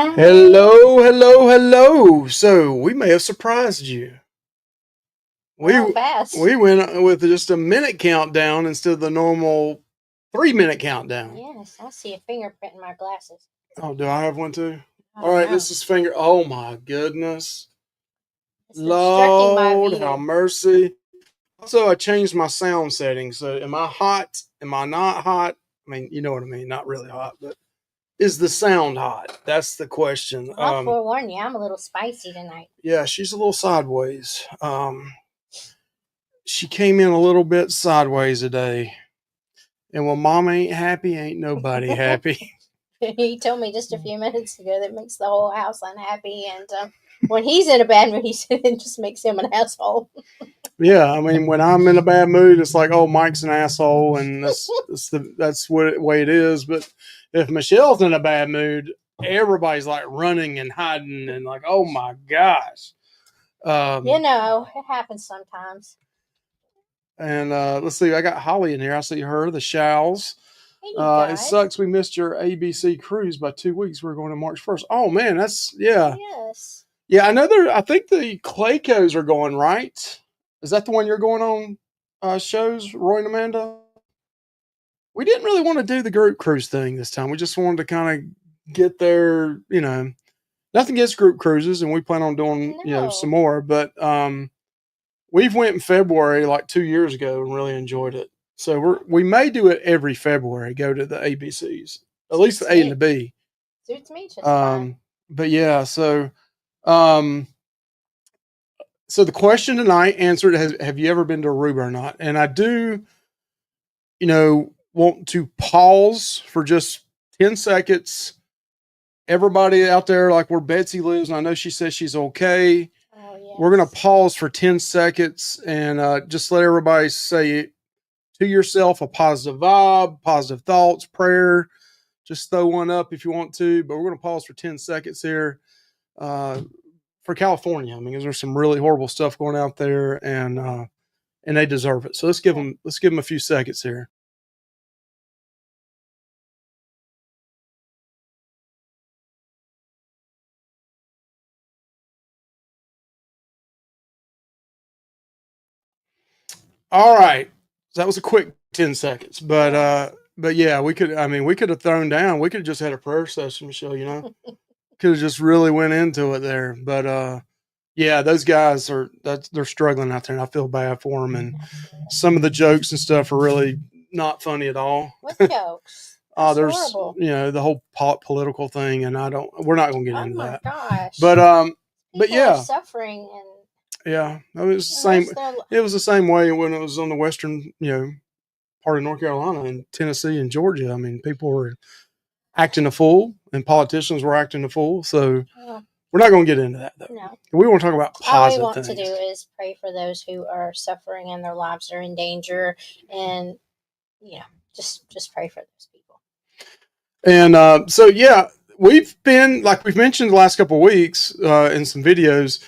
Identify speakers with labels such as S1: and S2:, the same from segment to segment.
S1: Hello, hello, hello. So we may have surprised you.
S2: Well, fast.
S1: We went with just a minute countdown instead of the normal 3 minute countdown.
S2: Yes, I see a fingerprint in my glasses.
S1: Oh, do I have one too?
S2: I
S1: All
S2: don't
S1: right,
S2: know.
S1: this is finger. Oh my goodness,
S2: It's obstructing my
S1: Lord,
S2: view.
S1: have mercy. Also, I changed my sound settings. So, am I hot? Am I not hot? I mean, you know what I mean. Not really hot, but is the sound hot? That's the question.
S2: Well, I'll forewarn you, I'm a little spicy tonight.
S1: Yeah, she's a little sideways. She came in a little bit sideways today. And when mama ain't happy, ain't nobody happy.
S2: He told me just a few minutes ago that makes the whole house unhappy, and when he's in a bad mood, he said it just makes him an asshole.
S1: Yeah, I mean, when I'm in a bad mood, it's like, oh, Mike's an asshole, and that's what way it is. But if Michelle's in a bad mood, everybody's like running and hiding and like, oh my gosh.
S2: It happens sometimes.
S1: And let's see, I got Holly in here. I see her, the Showls.
S2: Hey, you guys.
S1: It sucks we missed your ABC cruise by 2 weeks. We're going to March 1st. Oh man, that's yeah.
S2: Yes.
S1: Yeah, I think the Claycos are going, right? Is that the one you're going on shows, Roy and Amanda? We didn't really want to do the group cruise thing this time. We just wanted to kind of get there, nothing against group cruises, and we plan on doing, some more. But we've went in February like 2 years ago and really enjoyed it. So we may do it every February, go to the ABCs, at least the A and the B.
S2: Suits me just fine.
S1: But yeah, so the question tonight answered, have you ever been to Aruba or not? And I do, want to pause for just 10 seconds. Everybody out there, like where Betsy lives, and I know she says she's okay.
S2: Oh, yes.
S1: We're going to pause for 10 seconds and just let everybody say to yourself a positive vibe, positive thoughts, prayer. Just throw one up if you want to, but we're going to pause for 10 seconds here. For California, I mean, there's some really horrible stuff going out there, and they deserve it. So let's give them a few seconds here. All right, so that was a quick 10 seconds, but yeah, we could have thrown down. We could have just had a prayer session, Michelle. Could have just really went into it there, but yeah, those guys they're struggling out there, and I feel bad for them. And some of the jokes and stuff are really not funny at all.
S2: What jokes?
S1: There's
S2: horrible.
S1: The whole political thing, and we're not going to get into that.
S2: Gosh.
S1: But yeah,
S2: are suffering and
S1: yeah, it was the same. It was the same way when it was on the western, part of North Carolina and Tennessee and Georgia. I mean, people were acting a fool, and politicians were acting a fool. So we're not going to get into that, though.
S2: No.
S1: We want to talk about positive
S2: All we want
S1: things.
S2: to do is pray for those who are suffering and their lives are in danger, and just pray for those people.
S1: And so yeah, we've been, like we've mentioned the last couple of weeks in some videos.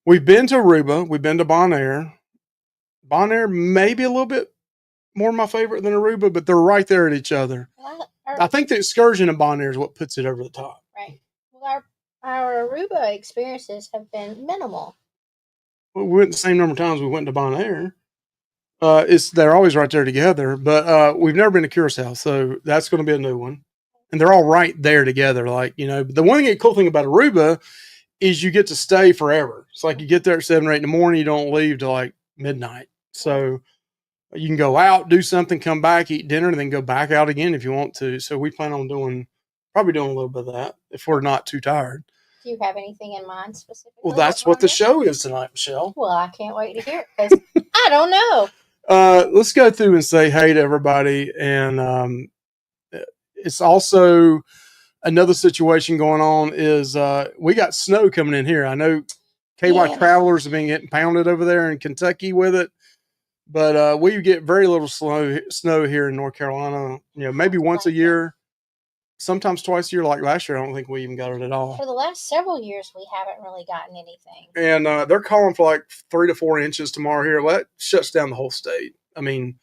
S1: We've been to Aruba. We've been to Bonaire. Bonaire may be a little bit more my favorite than Aruba, but they're right there at each other. I think the Excursion in Bonaire is what puts it over the top.
S2: Right. Well, our Aruba experiences have been minimal.
S1: Well, we went the same number of times we went to Bonaire. They're always right there together, but we've never been to Curacao, so that's going to be a new one. And they're all right there together. Like, the one cool thing about Aruba is you get to stay forever. It's like you get there at 7 or 8 in the morning, you don't leave till like midnight. So you can go out, do something, come back, eat dinner, and then go back out again if you want to. So we plan on probably doing a little bit of that if we're not too tired.
S2: Do you have anything in mind specifically?
S1: Well, that's what the show is tonight, Michelle.
S2: Well, I can't wait to hear it because I don't know.
S1: Let's go through and say hey to everybody. And it's also another situation going on is we got snow coming in here. I know KY Travelers have been getting pounded over there in Kentucky with it. But we get very little snow here in North Carolina. Maybe once a year, sometimes twice a year. Like last year, I don't think we even got it at all.
S2: For the last several years, we haven't really gotten anything.
S1: And they're calling for like 3 to 4 inches tomorrow here. Well, that shuts down the whole state. I mean,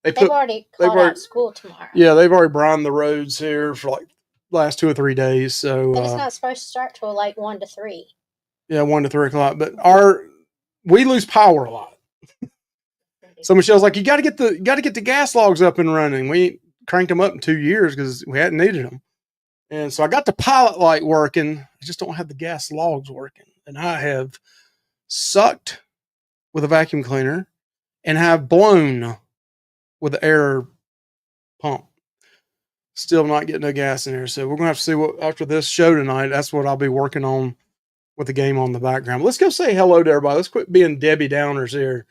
S2: they've already called out school tomorrow.
S1: Yeah, they've already brined the roads here for last 2 or 3 days. So
S2: But it's not supposed to start till like 1 to 3.
S1: yeah, 1 to 3 o'clock. But we lose power a lot. So Michelle's like, you got to get the gas logs up and running. We ain't cranked them up in 2 years because we hadn't needed them. And so I got the pilot light working. I just don't have the gas logs working. And I have sucked with a vacuum cleaner and have blown with the air pump. Still not getting no gas in there. So we're going to have to see what, after this show tonight, that's what I'll be working on with the game on the background. Let's go say hello to everybody. Let's quit being Debbie Downers here.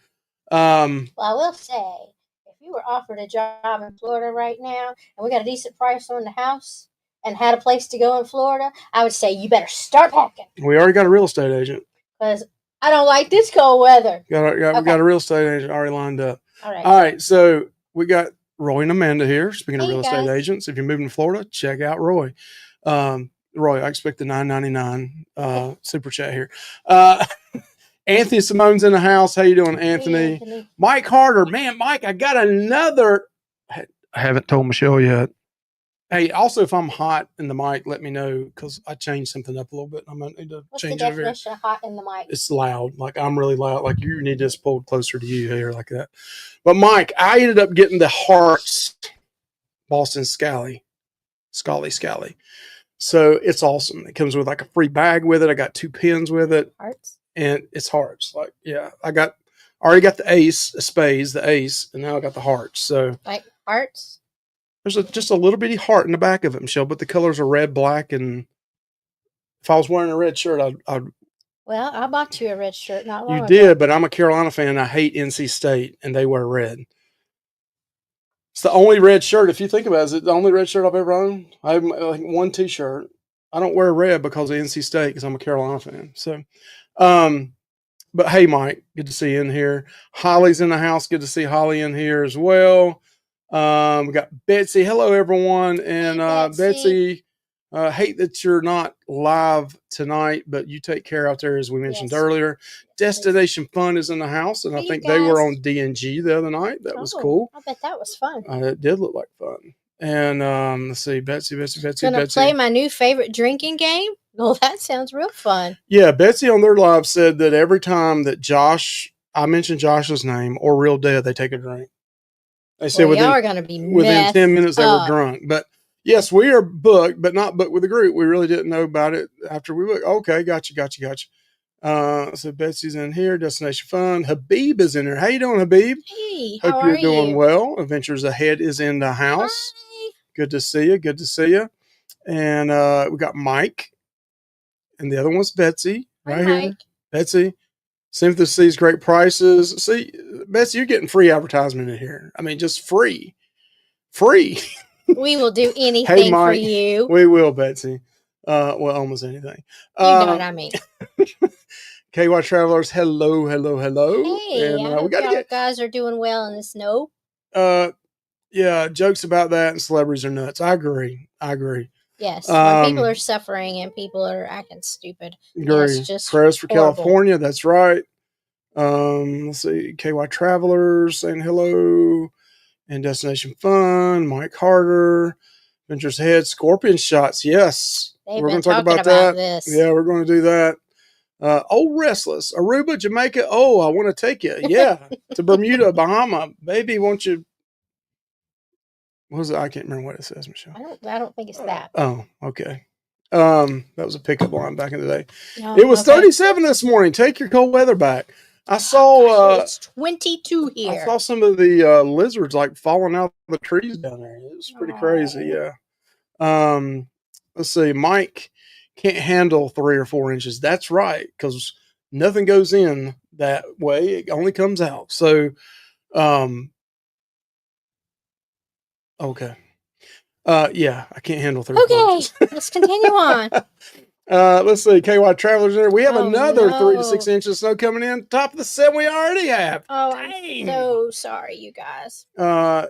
S2: Well, I will say, if you were offered a job in Florida right now and we got a decent price on the house and had a place to go in Florida, I would say you better start packing.
S1: We already got a real estate agent.
S2: Because I don't like this cold weather.
S1: We got a real estate agent already lined up.
S2: All
S1: right. So we got Roy and Amanda here. Speaking of
S2: Hey,
S1: real estate agents, if you're moving to Florida, check out Roy. Roy, I expect the $9.99 super chat here. Anthony Simone's in the house. How you doing, Anthony?
S2: Hey, Anthony.
S1: Mike Harder. Man, Mike, I got another. I haven't told Michelle yet. Hey, also, if I'm hot in the mic, let me know because I changed something up a little bit. I might need to change it.
S2: What's the definition of hot in the mic?
S1: It's loud. Like I'm really loud. Like you need this pulled closer to you here like that. But Mike, I ended up getting the Hearts Boston Scally. So it's awesome. It comes with like a free bag with it. I got 2 pins with it.
S2: Hearts?
S1: And it's Hearts. Like, yeah, I already got the ace, the spades, the ace, and now I got the Hearts. So
S2: like hearts?
S1: There's just a little bitty heart in the back of it, Michelle, but the colors are red, black, and if I was wearing a red shirt, I'd
S2: Well, I bought you a red shirt not long
S1: You
S2: ago.
S1: did, but I'm a Carolina fan. And I hate NC State, and they wear red. It's the only red shirt, if you think about it. Is it the only red shirt I've ever owned? I have like 1 T-shirt. I don't wear red because of NC State because I'm a Carolina fan. So, but hey, Mike, good to see you in here. Holly's in the house. Good to see Holly in here as well. We got Betsy. Hello, everyone. And Betsy, hate that you're not live tonight, but you take care out there, as we mentioned earlier. Destination Fun is in the house, and I think they were on DNG the other night. That was cool.
S2: I bet that was fun.
S1: It did look like fun. And let's see, Betsy.
S2: Gonna play my new favorite drinking game? Oh, that sounds real fun.
S1: Yeah, Betsy on their live said that every time that I mentioned Josh's name or Real Dead, they take a drink. They said
S2: y'all are going to be
S1: within 10 minutes they were drunk. But yes, we are booked, but not booked with the group. We really didn't know about it after we booked. Okay, gotcha. So Betsy's in here. Destination Fun. Habib is in there. How you doing, Habib?
S2: Hey,
S1: hope you're doing well. Adventures Ahead is in the house.
S2: Hi.
S1: Good to see you. And we got Mike, and the other one's Betsy right here.
S2: Mike.
S1: Betsy. Sympathy sees great prices. See, Betsy, you're getting free advertisement in here. I mean, just free.
S2: We will do anything for you.
S1: We will, Betsy. Well, almost anything.
S2: You know what I mean.
S1: KY Travelers, hello.
S2: Hey,
S1: and,
S2: I hope y'all guys are doing well in the snow.
S1: Yeah, jokes about that and celebrities are nuts. I agree.
S2: Yes, when people are suffering and people are acting stupid.
S1: Agree.
S2: Just
S1: prayers for
S2: horrible.
S1: California. That's right. Let's see. KY Travelers saying hello. And Destination Fun. Mike Harder. Adventures Ahead. Scorpion Shots. Yes.
S2: We're going to talk about that. This.
S1: Yeah, we're going to do that. Old Restless. Aruba, Jamaica. Oh, I want to take you. Yeah. To Bermuda, Bahama. Baby, won't you? What was it? I can't remember what it says, Michelle.
S2: I don't think it's that.
S1: Oh, okay. That was a pickup line back in the day. It was 37 this morning. Take your cold weather back. I saw
S2: it's 22 here.
S1: I saw some of the lizards like falling out of the trees down there. It was pretty crazy, yeah. Let's see. Mike can't handle 3 or 4 inches. That's right, because nothing goes in that way. It only comes out. So okay. Yeah, I can't handle 3 or 4 inches.
S2: Let's continue on.
S1: Let's see. KY Travelers in there. We have another 3 to 6 inches of snow coming in. Top of the 7 we already have.
S2: Oh,
S1: dang.
S2: I'm so sorry, you guys.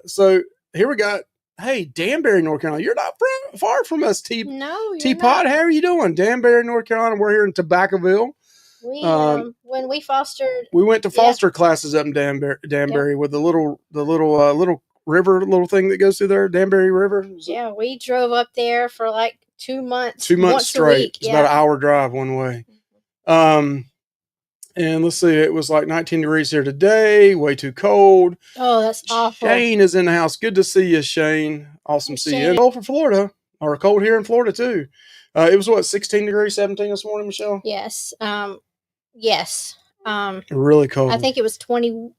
S1: So here we got. Hey, Danbury, North Carolina. You're not far from us, Teapot. How are you doing? Danbury, North Carolina. We're here in Tobaccoville.
S2: When we fostered,
S1: we went to foster classes up in Danbury with the little river little thing that goes through there, Danbury River.
S2: Yeah, we drove up there for like 2 months.
S1: 2 months
S2: once
S1: straight.
S2: A week.
S1: It's about an hour drive one way. And let's see, it was like 19 degrees here today. Way too cold.
S2: Oh, that's awful.
S1: Shane is in the house. Good to see you, Shane. Awesome to see you. Cold for Florida, or cold here in Florida too. It was what, 16 degrees, 17 this morning, Michelle?
S2: Yes. Yes.
S1: Really cold.
S2: I think it was 20.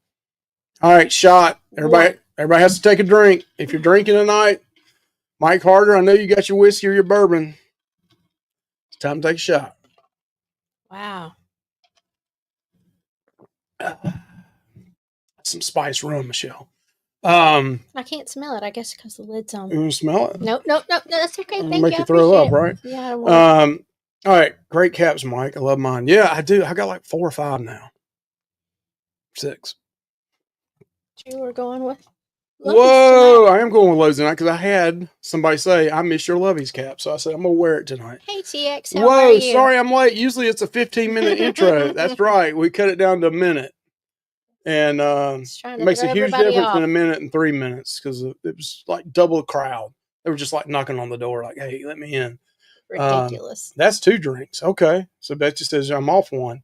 S1: All right, shot. Everybody has to take a drink. If you're drinking tonight, Mike Harder, I know you got your whiskey or your bourbon. It's time to take a shot.
S2: Wow.
S1: Some spice rum, Michelle.
S2: I can't smell it. I guess because the lid's on.
S1: You want to smell it?
S2: No, that's okay. Thank
S1: make
S2: you.
S1: you throw up, right?
S2: Yeah, I don't want
S1: all right, great caps, Mike. I love mine. Yeah, I do. I got like 4 or 5 now. 6.
S2: You were going with.
S1: Whoa, I am going with Lowe's tonight because I had somebody say, I miss your Lovey's cap. So I said, I'm going to wear it tonight.
S2: Hey, TX, how are you?
S1: Sorry I'm late. Usually it's a 15-minute intro. That's right. We cut it down to a minute. And it makes a huge difference in a minute and 3 minutes because it was like double the crowd. They were just like knocking on the door like, hey, let me in.
S2: Ridiculous.
S1: That's 2 drinks. Okay. So Betsy says I'm off 1.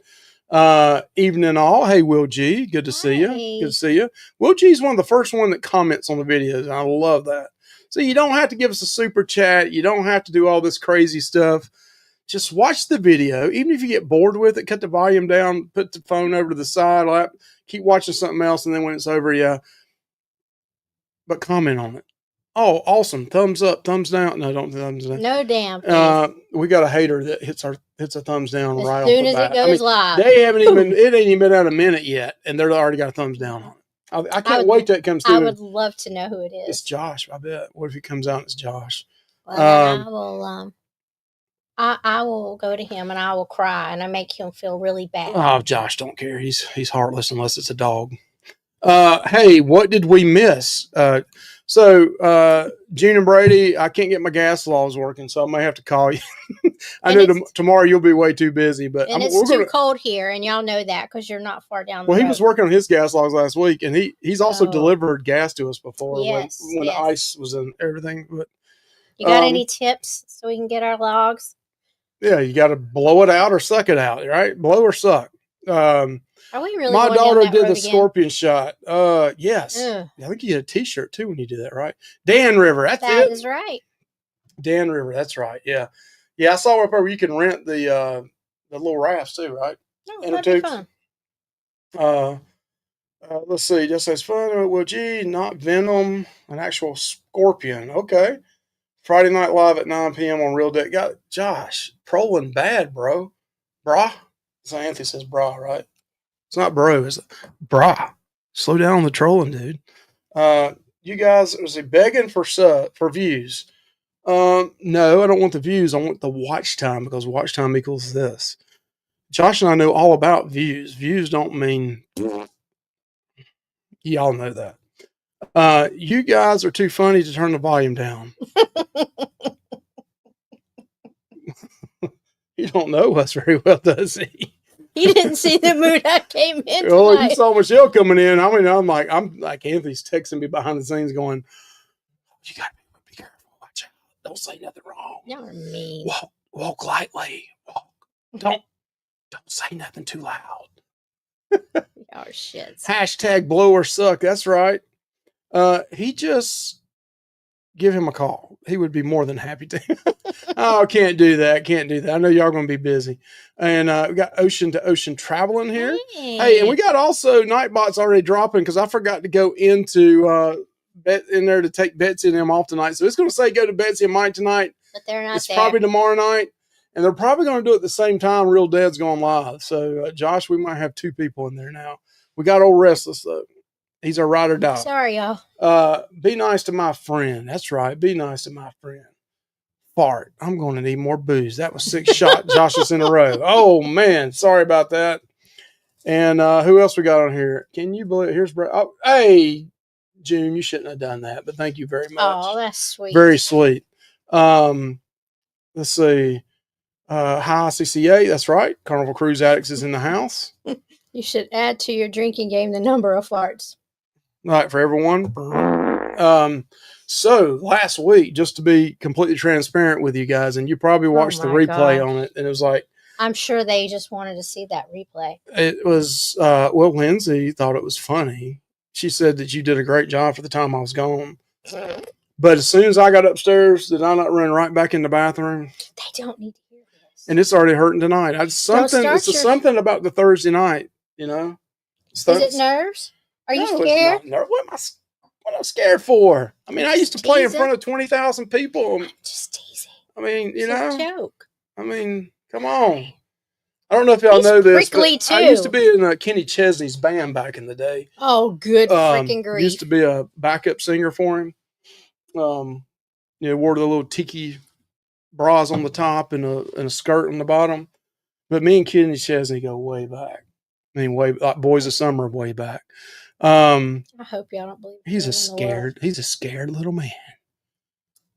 S1: Evening all. Hey, Will G. Good to see you. Good to see you. Will G is one of the first one that comments on the videos. I love that. So you don't have to give us a super chat. You don't have to do all this crazy stuff. Just watch the video. Even if you get bored with it, cut the volume down, put the phone over to the side, keep watching something else, and then when it's over, yeah. But comment on it. Oh, awesome. Thumbs up, thumbs down. No, don't thumbs down.
S2: No damn thing.
S1: We got a hater that hits a thumbs down
S2: as
S1: right off
S2: soon
S1: the
S2: as
S1: bat.
S2: it goes live.
S1: They haven't even, it ain't even been out a minute yet, and they're already got a thumbs down on it. I can't wait till it comes through.
S2: I would love to know who it is.
S1: It's Josh, I bet. What if he comes out and it's Josh?
S2: Well, I will go to him and I will cry and I make him feel really bad.
S1: Oh, Josh don't care. He's heartless unless it's a dog. Hey, what did we miss? So Gene and Brady, I can't get my gas laws working, so I may have to call you. I know tomorrow you'll be way too busy, but
S2: it's too cold here, and y'all know that because you're not far down.
S1: Well, he was working on his gas logs last week, and he's also delivered gas to us before when the ice was in everything. But
S2: you got any tips so we can get our logs?
S1: Yeah, you got to blow it out or suck it out, right? Blow or suck.
S2: Are we really?
S1: My daughter did the
S2: again?
S1: scorpion shot. Yes. I think you get a T-shirt too when you do that, right? Dan River. That
S2: is right.
S1: Dan River. That's right. Yeah. Yeah, I saw where you can rent the little rafts too, right?
S2: Oh, that'd be fun.
S1: Let's see. Just says fun. Well, gee, not venom, an actual scorpion. Okay. Friday Night Live at 9 p.m. on Real Deck. Got Josh trolling bad, bro. Brah. So Anthony says brah, right? It's not bro. It's brah. Slow down on the trolling, dude. You guys, was he begging for views? No, I don't want the views. I want the watch time because watch time equals this. Josh and I know all about views. Views don't mean y'all know that. You guys are too funny to turn the volume down. He don't know us very well, does he?
S2: He didn't see the mood I came in tonight.
S1: Oh, you saw Michelle coming in. I mean, I'm like Anthony's texting me behind the scenes going, you got to be careful. Watch out. Don't say nothing wrong.
S2: Y'all are mean.
S1: Walk lightly. Don't say nothing too loud.
S2: Y'all are shits.
S1: Hashtag blow or suck. That's right. He just give him a call. He would be more than happy to. Oh, can't do that. I know y'all going to be busy. And we got Ocean to Ocean Traveling here. Hey, and we got also Nightbot's already dropping because I forgot to go into in there to take Betsy and them off tonight. So it's going to say go to Betsy and Mike tonight.
S2: But they're not. It's
S1: probably tomorrow night. And they're probably going to do it at the same time Real Dead's going live. So, Josh, we might have 2 people in there now. We got old Restless, though. He's our ride or die.
S2: Sorry, y'all.
S1: Be nice to my friend. That's right. Be nice to my friend. Fart. I'm going to need more booze. That was 6 shots, Josh's in a row. Oh, man. Sorry about that. And who else we got on here? Can you believe it? Here's Brett. Oh, hey, June, you shouldn't have done that, but thank you very much.
S2: Oh, that's sweet.
S1: Very sweet. Let's see. Hi, CCA. That's right. Carnival Cruise Addicts is in the house.
S2: You should add to your drinking game the number of farts.
S1: All right, for everyone. So last week, just to be completely transparent with you guys, and you probably watched the replay on it, and it was like,
S2: I'm sure they just wanted to see that replay.
S1: It was, well, Lindsay thought it was funny. She said that you did a great job for the time I was gone. But as soon as I got upstairs, did I not run right back in the bathroom?
S2: They don't need to hear this.
S1: And it's already hurting tonight. It's something about the Thursday night, you know?
S2: Is it nerves? Are you scared?
S1: What am I scared for? I mean, I used to play in front of 20,000 people.
S2: Just teasing.
S1: I mean,
S2: it's a joke.
S1: I mean, come on. I don't know if y'all know this, but I used to be in Kenny Chesney's band back in the day.
S2: Oh, good freaking grief.
S1: Used to be a backup singer for him. Wore the little tiki bras on the top and a skirt on the bottom. But me and Kenny Chesney go way back. I mean, way like Boys of Summer, way back.
S2: I hope y'all don't believe
S1: he's a scared little man.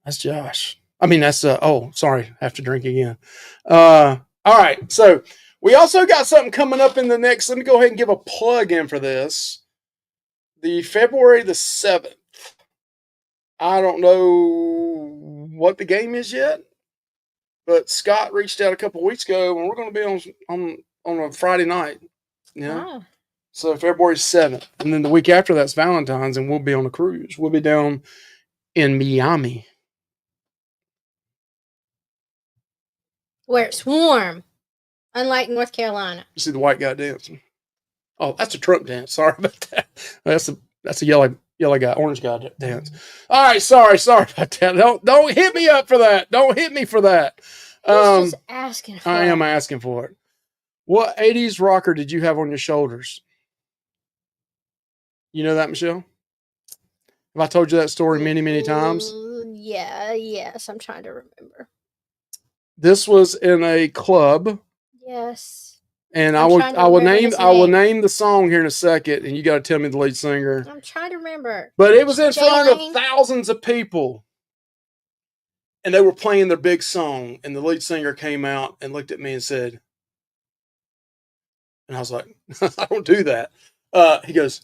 S1: That's Josh. I mean, that's sorry, I have to drink again. All right, so we also got something coming up in the next. Let me go ahead and give a plug in for this. The February the 7th. I don't know what the game is yet, but Scott reached out a couple weeks ago, and we're going to be on a Friday night. So February 7th, and then the week after that's Valentine's, and we'll be on a cruise. We'll be down in Miami,
S2: where it's warm, unlike North Carolina.
S1: You see the white guy dancing. Oh, that's a Trump dance. Sorry about that. That's a yellow guy, orange guy dance. All right, sorry about that. Don't hit me up for that. Don't hit me for that.
S2: Just asking for
S1: I am asking for it. What 80s rocker did you have on your shoulders? You know that, Michelle? Have I told you that story many, many times?
S2: Yes, I'm trying to remember.
S1: This was in a club.
S2: Yes.
S1: And I will name the song here in a second, and you got to tell me the lead singer.
S2: I'm trying to remember.
S1: But it was in front of thousands of people. And they were playing their big song, and the lead singer came out and looked at me and said, and I was like, I don't do that. He goes,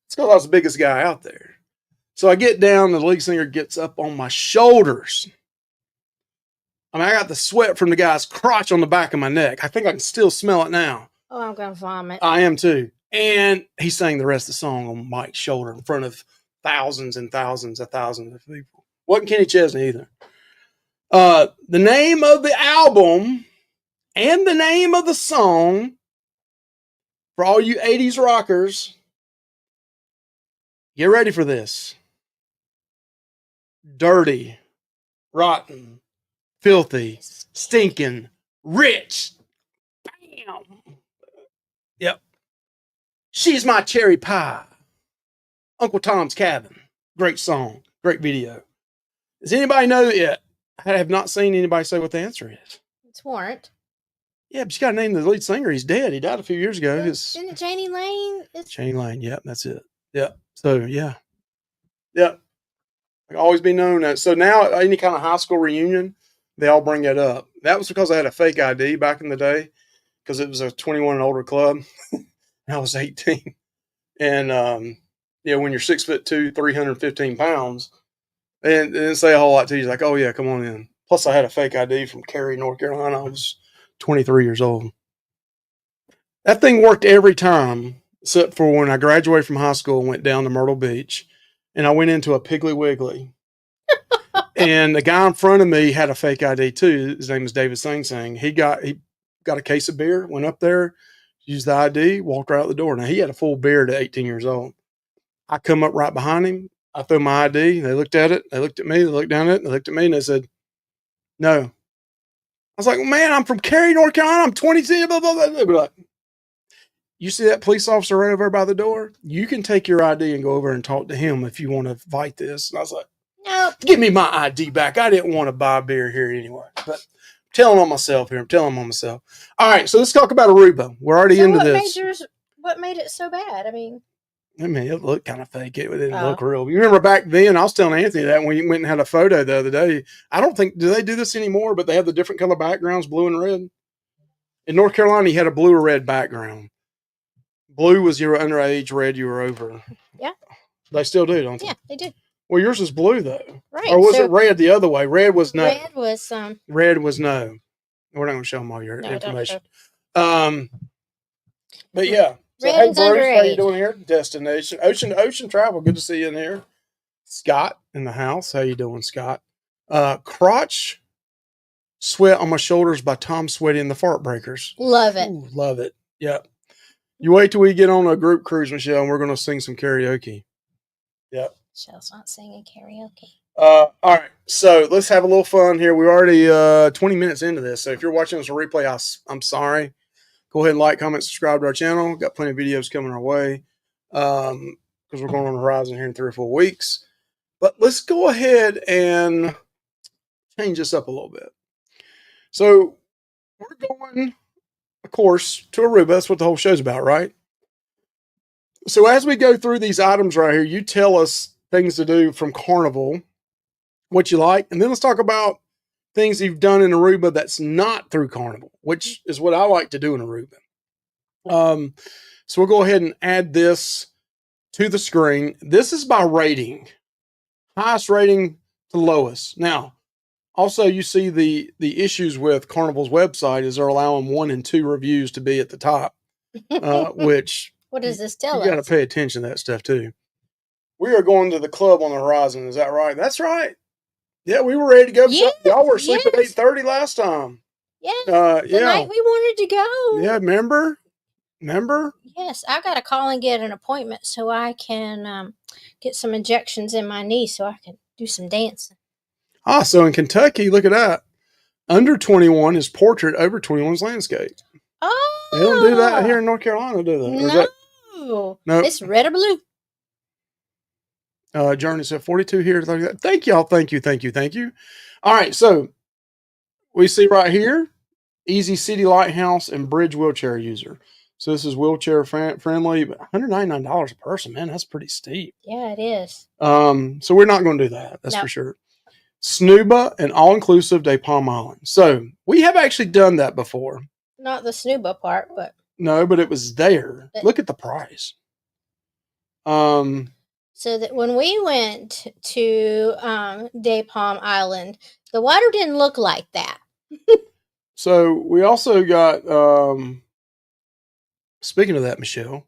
S1: it's because I was the biggest guy out there. So I get down, and the lead singer gets up on my shoulders. I mean, I got the sweat from the guy's crotch on the back of my neck. I think I can still smell it now.
S2: Oh, I'm going to vomit.
S1: I am too. And he sang the rest of the song on Mike's shoulder in front of thousands and thousands of people. Wasn't Kenny Chesney either. The name of the album and the name of the song, for all you 80s rockers, get ready for this. Dirty, rotten, filthy, stinking, rich. Bam. Yep. She's My Cherry Pie. Uncle Tom's Cabin. Great song. Great video. Does anybody know it yet? I have not seen anybody say what the answer is.
S2: It's Warrant.
S1: Yeah, but you got to name the lead singer. He's dead. He died a few years ago.
S2: Isn't it Janie Lane?
S1: Janie Lane. Yep, that's it. Yep. So, yeah. Yep. I've always been known that. So now, any kind of high school reunion, they all bring it up. That was because I had a fake ID back in the day, because it was a 21 and older club. And I was 18. And, when you're 6'2", 315 pounds, they didn't say a whole lot to you. Like, oh, yeah, come on in. Plus, I had a fake ID from Cary, North Carolina. I was 23 years old. That thing worked every time, except for when I graduated from high school and went down to Myrtle Beach, and I went into a Piggly Wiggly. And the guy in front of me had a fake ID too. His name was David Sing Sing. He got a case of beer, went up there, used the ID, walked right out the door. Now, he had a full beard at 18 years old. I come up right behind him. I threw my ID. They looked at it. They looked at me. They looked down at it. They looked at me, and they said, no. I was like, man, I'm from Cary, North Carolina. I'm 22. Blah, blah, blah. They were like, you see that police officer right over by the door? You can take your ID and go over and talk to him if you want to fight this. And I was like,
S2: nope.
S1: Give me my ID back. I didn't want to buy beer here anyway. But I'm telling on myself here. I'm telling on myself. All right, so let's talk about Aruba. We're already into this.
S2: What made it so bad? I mean,
S1: it looked kind of fake. It didn't look real. You remember back then, I was telling Anthony that when we went and had a photo the other day. I don't think, do they do this anymore, but they have the different color backgrounds, blue and red. In North Carolina, you had a blue or red background. Blue was you were underage, red you were over.
S2: Yeah.
S1: They still do, don't they?
S2: Yeah, they do.
S1: Well, yours is blue though,
S2: Right?
S1: or was it red the other way? Red was no.
S2: Red was
S1: Red was no. We're not going to show them all your information. But yeah. So,
S2: red
S1: hey,
S2: is
S1: Bruce,
S2: underage.
S1: how you doing here? Destination Ocean to Ocean Travel. Good to see you in here. Scott in the house. How you doing, Scott? Crotch Sweat on My Shoulders by Tom Sweaty and the Fart Breakers.
S2: Love it.
S1: Ooh, love it. Yep. You wait till we get on a group cruise, Michelle, and we're going to sing some karaoke. Yep.
S2: Michelle's not singing karaoke.
S1: All right. So let's have a little fun here. We're already 20 minutes into this. So if you're watching this on replay, I'm sorry. Go ahead and like, comment, subscribe to our channel. Got plenty of videos coming our way because we're going on the horizon here in 3 or 4 weeks. But let's go ahead and change this up a little bit. So we're going, of course, to Aruba. That's what the whole show's about, right? So as we go through these items right here, you tell us things to do from Carnival, what you like, and then let's talk about things you've done in Aruba that's not through Carnival, which is what I like to do in Aruba. So we'll go ahead and add this to the screen. This is by rating, highest rating to lowest. Now, also you see the issues with Carnival's website is they're allowing 1 and 2 reviews to be at the top, which
S2: what does this tell us?
S1: You got to pay attention to that stuff too. We are going to the club on the horizon. Is that right? That's right. Yeah, we were ready to go.
S2: Yes,
S1: y'all were asleep at 8:30 last time.
S2: Yes. The night we wanted to go.
S1: Yeah, remember?
S2: Yes, I got to call and get an appointment so I can get some injections in my knee so I can do some dancing.
S1: Ah, so in Kentucky, look at that. Under 21 is portrait, over 21 is landscape.
S2: Oh.
S1: They don't do that here in North Carolina, do they?
S2: No. It's red or blue.
S1: Journey said 42 here. Thank y'all. Thank you. All right. So we see right here, Easy City Lighthouse and Bridge wheelchair user. So this is wheelchair friendly, but $199 a person, man, that's pretty steep.
S2: Yeah, it is.
S1: So we're not going to do that. That's for sure. Snuba and all-inclusive Day Palm Island. So we have actually done that before.
S2: Not the Snuba part, but.
S1: No, but it was there. Look at the price.
S2: So that when we went to Day Palm Island, the water didn't look like that.
S1: So we also got, speaking of that, Michelle.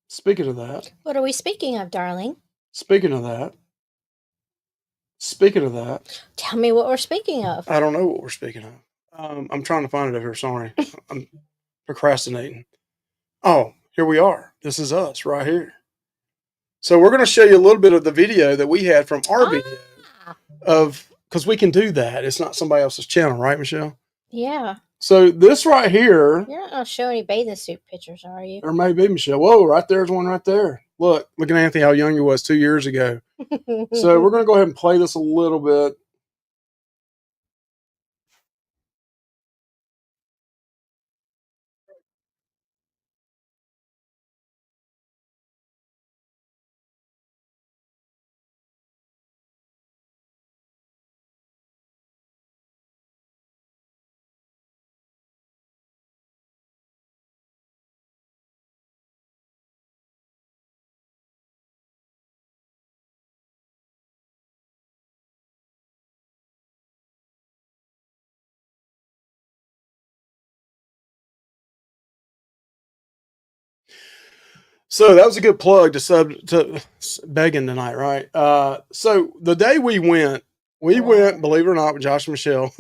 S1: Speaking of that.
S2: What are we speaking of, darling?
S1: Speaking of that.
S2: Tell me what we're speaking of.
S1: I don't know what we're speaking of. I'm trying to find it over here. Sorry. I'm procrastinating. Oh, here we are. This is us right here. So we're going to show you a little bit of the video that we had from our video of, because we can do that. It's not somebody else's channel, right, Michelle?
S2: Yeah.
S1: So this right here.
S2: You're not going to show any bathing suit pictures, are you?
S1: Or maybe, Michelle. Whoa, right there's one right there. Look at Anthony, how young he was 2 years ago. So we're going to go ahead and play this a little bit. So that was a good plug to begging tonight, right? So the day we went, believe it or not, with Josh and Michelle,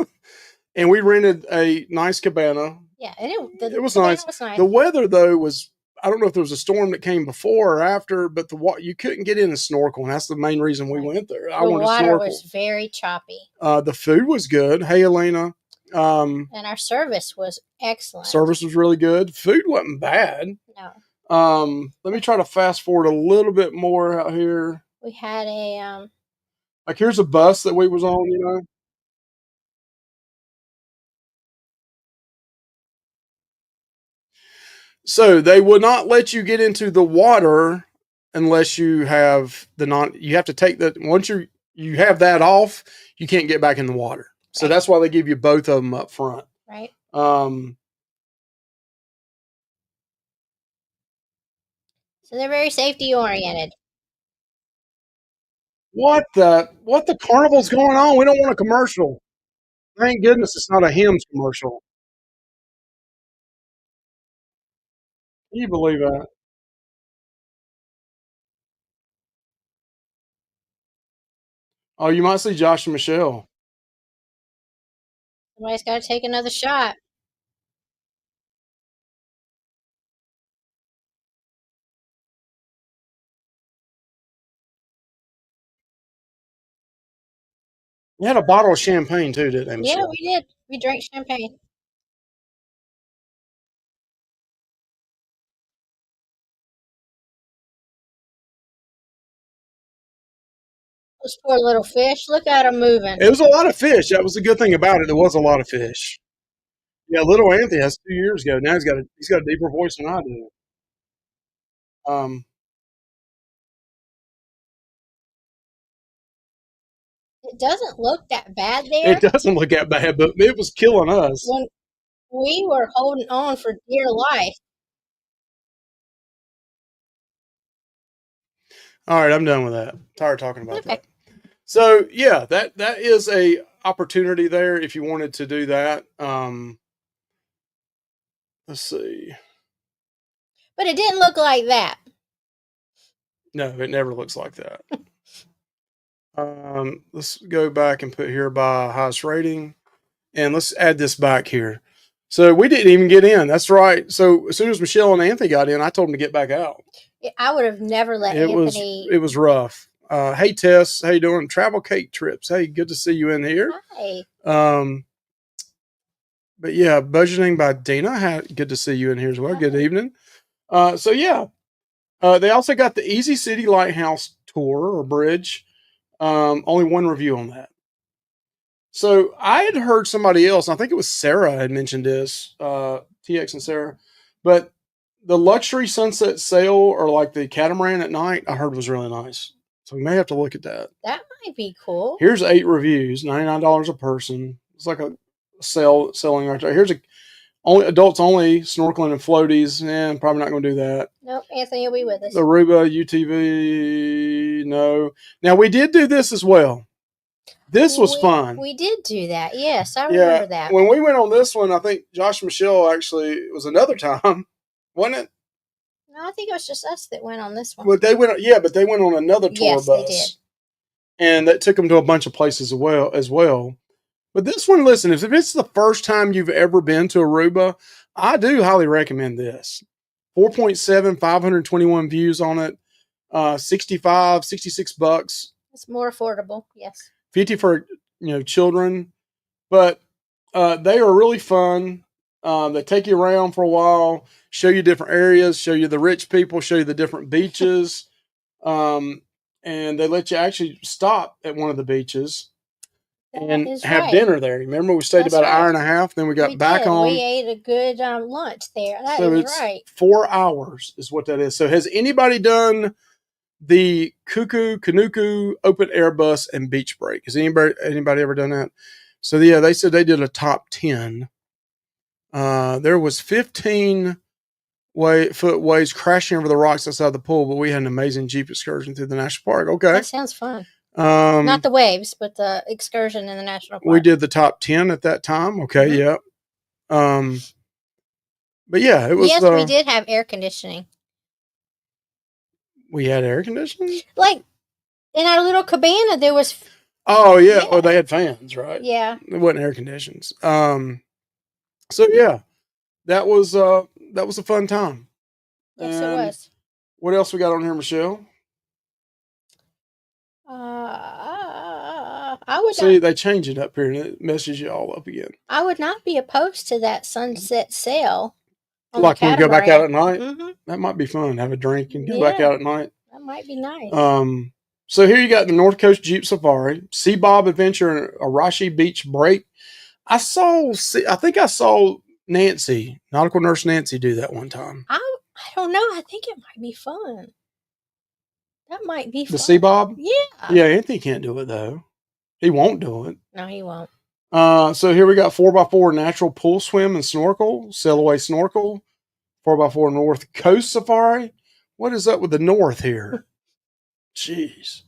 S1: and we rented a nice cabana.
S2: Yeah, and
S1: it was nice. The weather, though, was, I don't know if there was a storm that came before or after, but you couldn't get in and snorkel, and that's the main reason we went there.
S2: The water was very choppy.
S1: The food was good. Hey, Elena.
S2: And our service was excellent.
S1: Service was really good. Food wasn't bad.
S2: No.
S1: Let me try to fast forward a little bit more out here.
S2: We had a
S1: like here's a bus that we was on, you know. So they would not let you get into the water unless you have you have to take that once you have that off, you can't get back in the water. So that's why they give you both of them up front.
S2: Right. So they're very safety oriented.
S1: What the carnival's going on? We don't want a commercial. Thank goodness it's not a Hims commercial. Can you believe that? Oh, you might see Josh and Michelle.
S2: Somebody's got to take another shot.
S1: They had a bottle of champagne too, didn't they,
S2: Yeah,
S1: Michelle?
S2: we did. We drank champagne. Those poor little fish. Look at them moving.
S1: It was a lot of fish. That was the good thing about it. There was a lot of fish. Yeah, little Anthony has 2 years ago. Now he's got a deeper voice than I do. Um,
S2: It doesn't look that bad there.
S1: it doesn't look that bad, but it was killing us.
S2: When we were holding on for dear life.
S1: All right, I'm done with that. Tired of talking about
S2: Okay.
S1: that. So yeah, that is a opportunity there if you wanted to do that. Let's see.
S2: But it didn't look like that.
S1: No, it never looks like that. Let's go back and put here by highest rating, and let's add this back here. So we didn't even get in. That's right. So as soon as Michelle and Anthony got in, I told them to get back out.
S2: I would have never let Anthony.
S1: It was rough. Hey Tess, how you doing? Travel cake trips. Hey, good to see you in here.
S2: Hi.
S1: But yeah, budgeting by Dina. Good to see you in here as well.
S2: Hi.
S1: Good evening. So yeah, they also got the Easy City Lighthouse tour or bridge. Only one review on that. So I had heard somebody else, I think it was Sarah had mentioned this, TX and Sarah, but the luxury sunset sail or like the catamaran at night, I heard was really nice. So we may have to look at that.
S2: That might be cool.
S1: Here's 8 reviews, $99 a person. It's like a selling right there. Here's only adults only snorkeling and floaties. I'm probably not going to do that.
S2: Nope, Anthony will be with us.
S1: Aruba, UTV, no. Now we did do this as well. This was fun.
S2: We did do that. Yes, I remember that.
S1: When we went on this one, I think Josh and Michelle actually, it was another time, wasn't it?
S2: No, I think it was just us that went on this one.
S1: But they went on another tour bus.
S2: They did.
S1: And that took them to a bunch of places as well. But this one, listen, if it's the first time you've ever been to Aruba, I do highly recommend this. 4.7, 521 views on it, 66 bucks.
S2: It's more affordable, yes.
S1: 50 for children, but they are really fun. They take you around for a while, show you different areas, show you the rich people, show you the different beaches, and they let you actually stop at one of the beaches and have dinner there. Remember, we stayed about an hour and a half, then we got back on.
S2: We ate a good lunch there. That is right.
S1: 4 hours is what that is. So has anybody done the Kanuku open air bus and beach break? Has anybody ever done that? So yeah, they said they did a top 10. There was 15 foot waves crashing over the rocks outside the pool, but we had an amazing Jeep excursion through the national park. Okay.
S2: That sounds fun. Not the waves, but the excursion in the national park.
S1: We did the top 10 at that time. Okay. Mm-hmm. Yeah. But yeah, it was.
S2: Yes, we did have air conditioning.
S1: We had air conditioning?
S2: Like in our little cabana, there was.
S1: Oh, yeah. Oh, they had fans, right?
S2: Yeah.
S1: It wasn't air conditions. So yeah, that was a fun time.
S2: Yes, it was.
S1: What else we got on here, Michelle?
S2: I would
S1: see they change it up here and it messes you all up again.
S2: I would not be opposed to that sunset sail.
S1: Like when we go back out at night,
S2: mm-hmm.
S1: That might be fun. Have a drink and go back out at night.
S2: That might be nice.
S1: So here you got the North Coast Jeep Safari, Sea Bob Adventure, and Arashi Beach Break. I think I saw Nancy, Nautical Nurse Nancy, do that one time.
S2: I don't know. I think it might be fun. That might be fun.
S1: The Sea Bob?
S2: Yeah.
S1: Yeah, Anthony can't do it though. He won't do it.
S2: No, he won't.
S1: So here we got 4x4 natural pool swim and snorkel, sail away snorkel, 4x4 North Coast Safari. What is up with the North here? Jeez.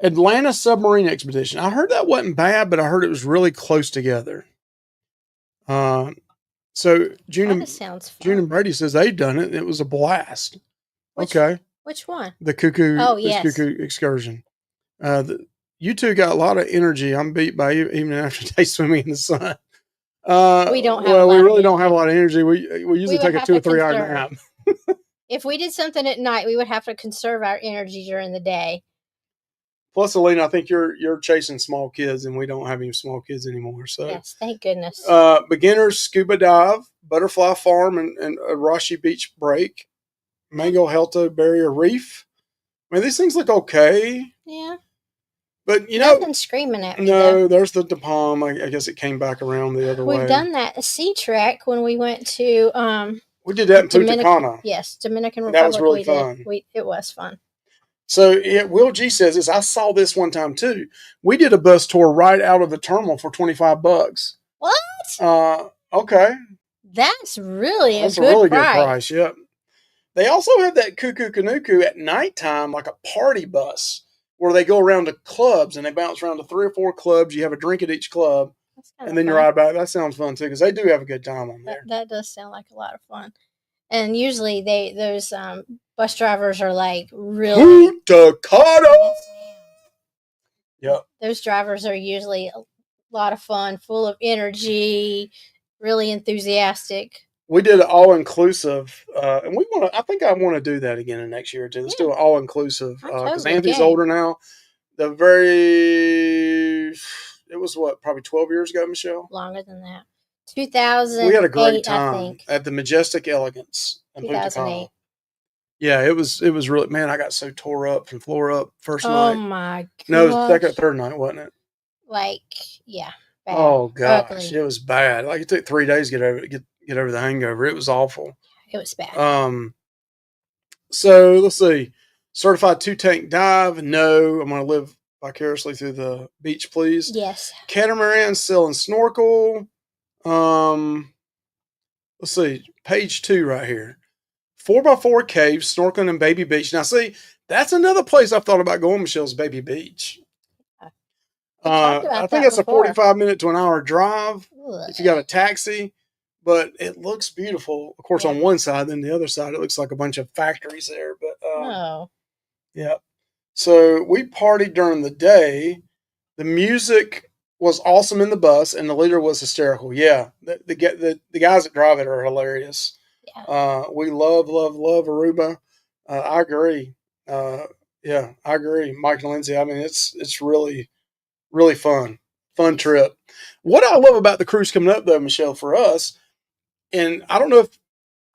S1: Atlanta Submarine Expedition. I heard that wasn't bad, but I heard it was really close together. So June and Brady says they've done it. And it was a blast. Okay.
S2: Which one?
S1: The Cuckoo.
S2: Oh, yes.
S1: Cuckoo Excursion. You two got a lot of energy. I'm beat by you even after day swimming in the sun.
S2: We don't have.
S1: Well, we really don't have a lot of energy. We usually take a 2 or 3 hour nap.
S2: If we did something at night, we would have to conserve our energy during the day.
S1: Plus, Alina, I think you're chasing small kids, and we don't have any small kids anymore. So
S2: yes, thank goodness.
S1: Beginners scuba dive, butterfly farm, and Arashi Beach break, Mango Helto Barrier Reef. I mean, these things look okay.
S2: Yeah.
S1: But,
S2: nothing's screaming at me.
S1: No, there's the De Palm. I guess it came back around the other way.
S2: We've done that sea trek when we went to.
S1: We did that in Punta Cana.
S2: Yes, Dominican Republic.
S1: That was really fun.
S2: It was fun.
S1: So Will G says this. I saw this one time too. We did a bus tour right out of the terminal for $25.
S2: What?
S1: Okay.
S2: That's really
S1: a really good price. Yep. They also have that Cuckoo Kanuku at nighttime, like a party bus, where they go around to clubs and they bounce around to 3 or 4 clubs. You have a drink at each club, and then you ride back. That sounds fun too, because they do have a good time on there.
S2: That does sound like a lot of fun. And usually those bus drivers are like really
S1: Punta. Yep.
S2: Those drivers are usually a lot of fun, full of energy, really enthusiastic.
S1: We did an all-inclusive, and I think I want to do that again in next year too. Let's do an all-inclusive because Anthony's older now. It was probably 12 years ago, Michelle?
S2: Longer than that. 2008,
S1: we had a great time at the Majestic Elegance in
S2: 2008.
S1: Yeah, it was really, man, I got so tore up from floor up first night.
S2: Oh my god.
S1: No, it was second, third night, wasn't it?
S2: Yeah.
S1: Bad. Oh gosh, ugly. It was bad. Like it took 3 days to get over the hangover. It was awful.
S2: It was bad.
S1: So let's see. Certified 2-tank dive. No, I'm going to live vicariously through the beach, please.
S2: Yes.
S1: Catamaran, sail, and snorkel. Let's see. Page 2 right here. 4x4 cave, snorkeling, and Baby Beach. Now, see, that's another place I've thought about going, Michelle's Baby Beach. I think it's a 45-minute to an hour drive if you got a taxi, but it looks beautiful. Of course, on one side, then the other side, it looks like a bunch of factories there. But yeah. So we partied during the day. The music was awesome in the bus, and the leader was hysterical. Yeah, the guys that drive it are hilarious. Yeah. We love Aruba. I agree. Yeah, I agree, Mike and Lindsay. I mean, it's really, really fun trip. What I love about the cruise coming up, though, Michelle, for us, and I don't know if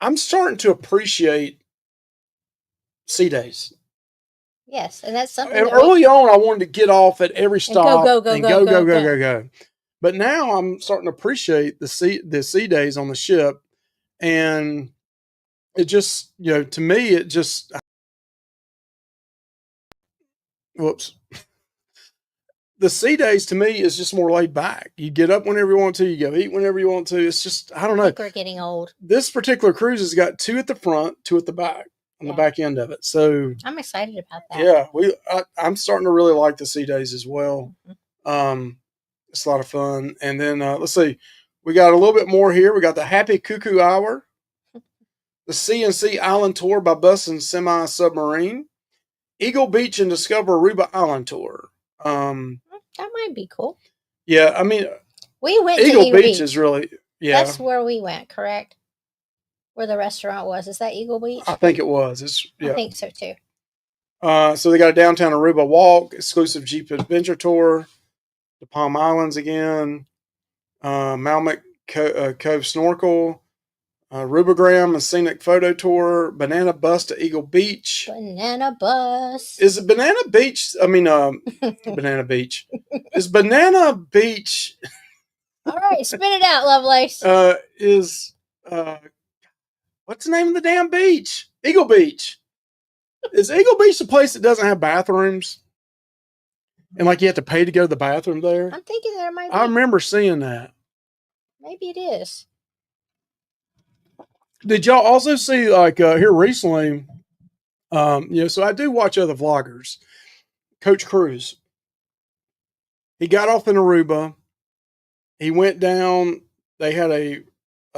S1: I'm starting to appreciate sea days.
S2: Yes, and that's something.
S1: Early on, I wanted to get off at every stop and go. But now I'm starting to appreciate the sea days on the ship, and it just, to me, it just. Whoops. The sea days to me is just more laid back. You get up whenever you want to. You go eat whenever you want to. It's just, I don't know.
S2: I think we're getting old.
S1: This particular cruise has got 2 at the front, 2 at the back, on the back end of it. So
S2: I'm excited about that.
S1: Yeah, I'm starting to really like the sea days as well. Mm-hmm. It's a lot of fun. And then let's see, we got a little bit more here. We got the Happy Cuckoo Hour, the C&C Island Tour by bus and semi-submarine, Eagle Beach and Discover Aruba Island Tour.
S2: That might be cool.
S1: Yeah, I mean,
S2: we went
S1: Eagle
S2: to Eagle
S1: Beach is really, yeah.
S2: That's where we went, correct? Where the restaurant was. Is that Eagle Beach?
S1: I think it was. I
S2: think so too.
S1: So they got a downtown Aruba walk, exclusive Jeep adventure tour, the Palm Islands again, Malmic Cove snorkel, Rubogram and scenic photo tour, banana bus to Eagle Beach.
S2: Banana bus.
S1: Is it Banana Beach? I mean, Banana Beach. Is Banana Beach?
S2: All right, spit it out, Lovelace.
S1: What's the name of the damn beach? Eagle Beach. Is Eagle Beach the place that doesn't have bathrooms? And like you have to pay to go to the bathroom there?
S2: I'm thinking there might be.
S1: I remember seeing that.
S2: Maybe it is.
S1: Did y'all also see, like, here recently, so I do watch other vloggers. Coach Cruz. He got off in Aruba. He went down. They had a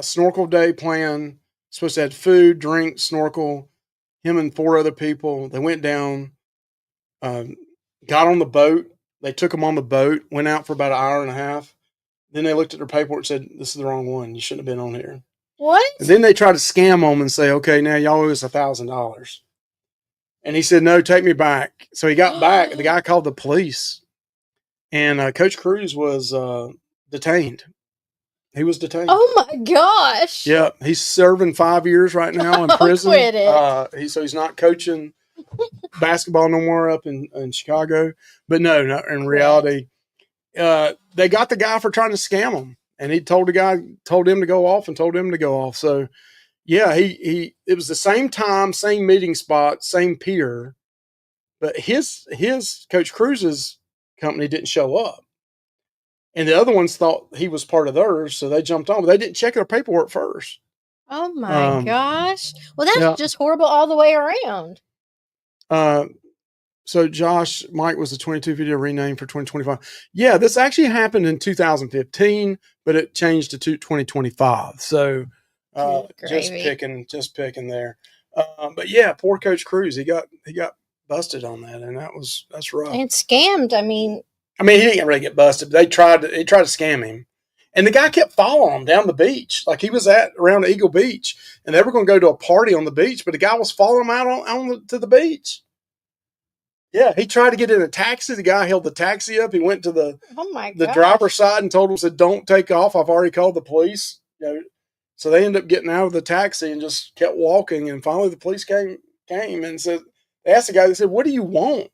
S1: snorkel day plan. Supposed to have food, drink, snorkel. Him and 4 other people. They went down, got on the boat. They took him on the boat, went out for about an hour and a half. Then they looked at their paperwork and said, "This is the wrong one. You shouldn't have been on here."
S2: What?
S1: And then they tried to scam him and say, "Okay, now y'all owe us $1,000." And he said, "No, take me back." So he got back. The guy called the police. And Coach Cruz was detained. He was detained.
S2: Oh my gosh!
S1: Yeah, he's serving 5 years right now in prison.
S2: Quit it.
S1: So he's not coaching basketball no more up in Chicago. But no, in reality, they got the guy for trying to scam him, and he told him to go off and told him to go off. So yeah, it was the same time, same meeting spot, same pier, but his Coach Cruz's company didn't show up. And the other ones thought he was part of theirs, so they jumped on. But they didn't check their paperwork first.
S2: Oh my gosh! Well, that's just horrible all the way around.
S1: So Josh, Mike was the 22 video renamed for 2025. Yeah, this actually happened in 2015, but it changed to 2025. So just picking there. But yeah, poor Coach Cruz. He got busted on that, and that's rough.
S2: And scammed. I mean,
S1: he didn't really get busted. But they tried to scam him, and the guy kept following him down the beach. Like he was around Eagle Beach, and they were going to go to a party on the beach, but the guy was following him out to the beach. Yeah, he tried to get in a taxi. The guy held the taxi up. He went to the driver's side and told him, said, "Don't take off. I've already called the police." So they ended up getting out of the taxi and just kept walking. And finally, the police came and said, they asked the guy. They said, "What do you want?"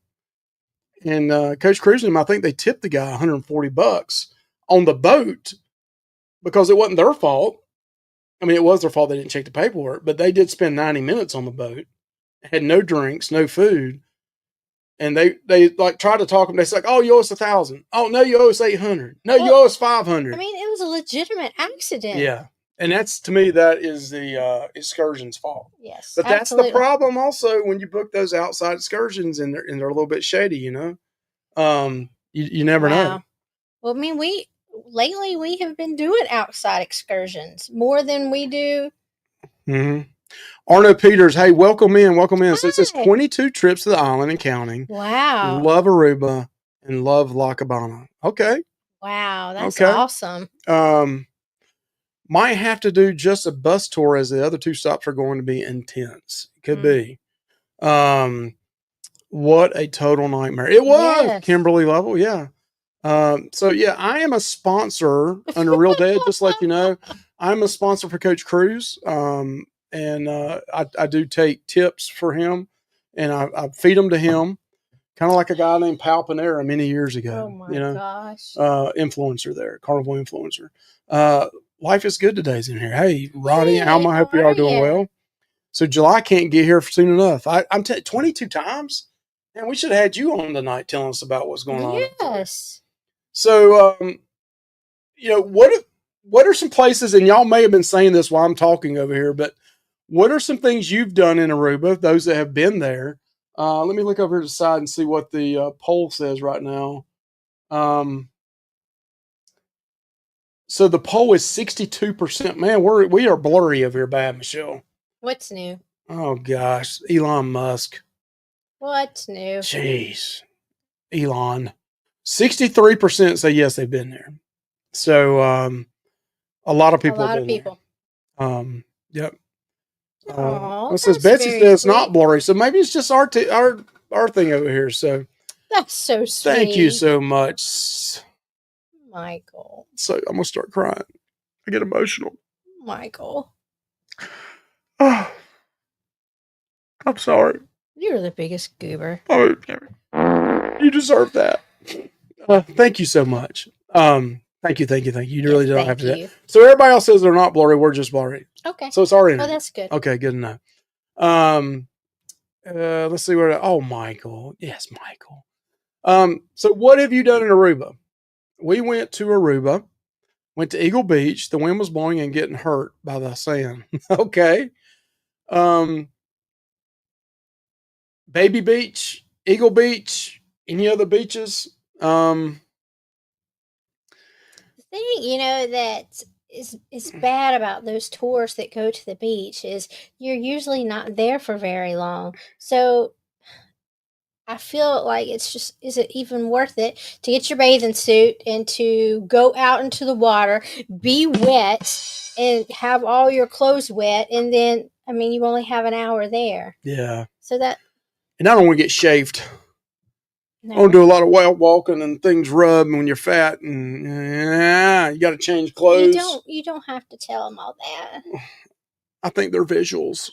S1: And Coach Cruz and him, I think they tipped the guy $140 on the boat because it wasn't their fault. It was their fault they didn't check the paperwork, but they did spend 90 minutes on the boat, had no drinks, no food. And they like tried to talk them. They said, "Oh, you owe us $1,000. Oh, no, you owe us $800. No, you owe us $500."
S2: It was a legitimate accident.
S1: Yeah. And to me, that is the excursion's fault.
S2: Yes.
S1: But absolutely. That's the problem also when you book those outside excursions and they're a little bit shady, you never know.
S2: Well, lately we have been doing outside excursions more than we do.
S1: Mm-hmm. Arno Peters, hey, welcome in. So it says 22 trips to the island and counting.
S2: Wow.
S1: Love Aruba and love La Cabana. Okay.
S2: Wow, that's awesome.
S1: Might have to do just a bus tour as the other 2 stops are going to be intense. Could be. What a total nightmare. It was. Yes. Kimberly Lovell, yeah. So yeah, I am a sponsor under Real Dead, just to let you know. I'm a sponsor for Coach Cruz. And I do take tips for him, and I feed them to him, kind of like a guy named Pal Panera many years ago.
S2: Oh my gosh!
S1: Influencer there, carnival influencer. Life is good today's in here. Hey, Roddy, Alma, I hope you are doing well. So July can't get here soon enough. I'm 22 times, and we should have had you on tonight telling us about what's going on.
S2: Yes.
S1: So, what are some places, and y'all may have been saying this while I'm talking over here, but what are some things you've done in Aruba, those that have been there? Let me look over here to the side and see what the poll says right now. So the poll is 62%. Man, we are blurry over here bad, Michelle.
S2: What's new?
S1: Oh, gosh. Elon Musk.
S2: What's new?
S1: Jeez. Elon. 63% say yes, they've been there. So a lot of people have been there. Yep. It says Betsy says it's not blurry, so maybe it's just our thing over here. So
S2: that's so sweet.
S1: Thank you so much,
S2: Michael.
S1: So I'm gonna start crying. I get emotional.
S2: Michael.
S1: Oh, I'm sorry.
S2: You're the biggest goober.
S1: Oh, you deserve that. Thank you so much. Thank you. You really don't have to do that. So everybody else says they're not blurry. We're just blurry.
S2: Okay.
S1: So it's already.
S2: Oh, that's good.
S1: Okay, good enough. Let's see where. Oh, Michael. Yes, Michael. So what have you done in Aruba? We went to Aruba. Went to Eagle Beach. The wind was blowing and getting hurt by the sand. Okay. Baby Beach, Eagle Beach. Any other beaches?
S2: The thing, that is bad about those tours that go to the beach is you're usually not there for very long. So I feel like it's just, is it even worth it to get your bathing suit and to go out into the water, be wet, and have all your clothes wet, and then, I mean, you only have an hour there.
S1: Yeah.
S2: So that,
S1: And I don't want to get chafed. I
S2: no.
S1: don't do a lot of wild walking and things rub when you're fat, and you got to change clothes.
S2: You don't have to tell them all that.
S1: I think they're visuals.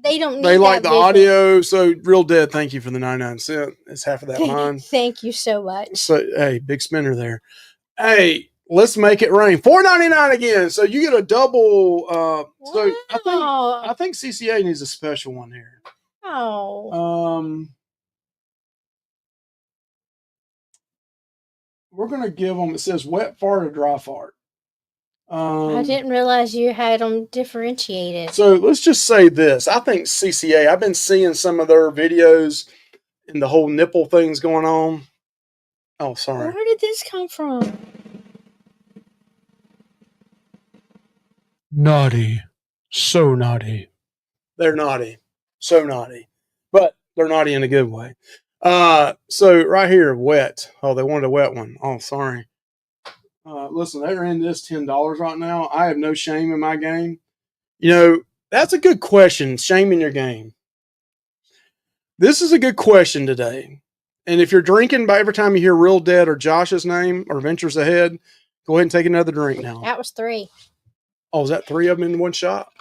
S2: They don't need
S1: They like
S2: that
S1: the
S2: visual.
S1: audio. So Real Dead, thank you for the 99¢. It's half of that mine.
S2: Thank you so much.
S1: So hey, big spender there. Hey, let's make it rain. $4.99 again. So you get a double. So I think CCA needs a special one here.
S2: Oh.
S1: We're gonna give them. It says wet fart or dry fart.
S2: I didn't realize you had them differentiated.
S1: So let's just say this. I think CCA, I've been seeing some of their videos and the whole nipple things going on. Oh, sorry.
S2: Where did this come from?
S1: Naughty. So naughty. They're naughty. So naughty. But they're naughty in a good way. So right here, wet. Oh, they wanted a wet one. Oh, sorry. Listen, they're in this $10 right now. I have no shame in my game. That's a good question. Shame in your game. This is a good question today. And if you're drinking by every time you hear Real Dead or Josh's name or Ventures Ahead, go ahead and take another drink now.
S2: That was 3.
S1: Oh, is that 3 of them in one shot?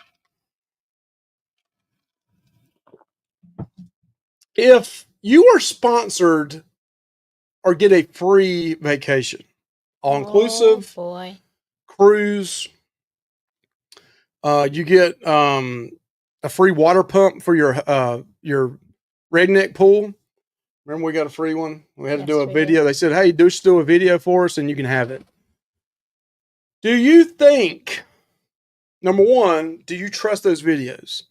S1: If you are sponsored or get a free vacation, all-inclusive, cruise, you get a free water pump for your redneck pool. Remember we got a free one? We had to do a video. They said, hey, just do a video for us and you can have it. Do you think, number one, do you trust those videos?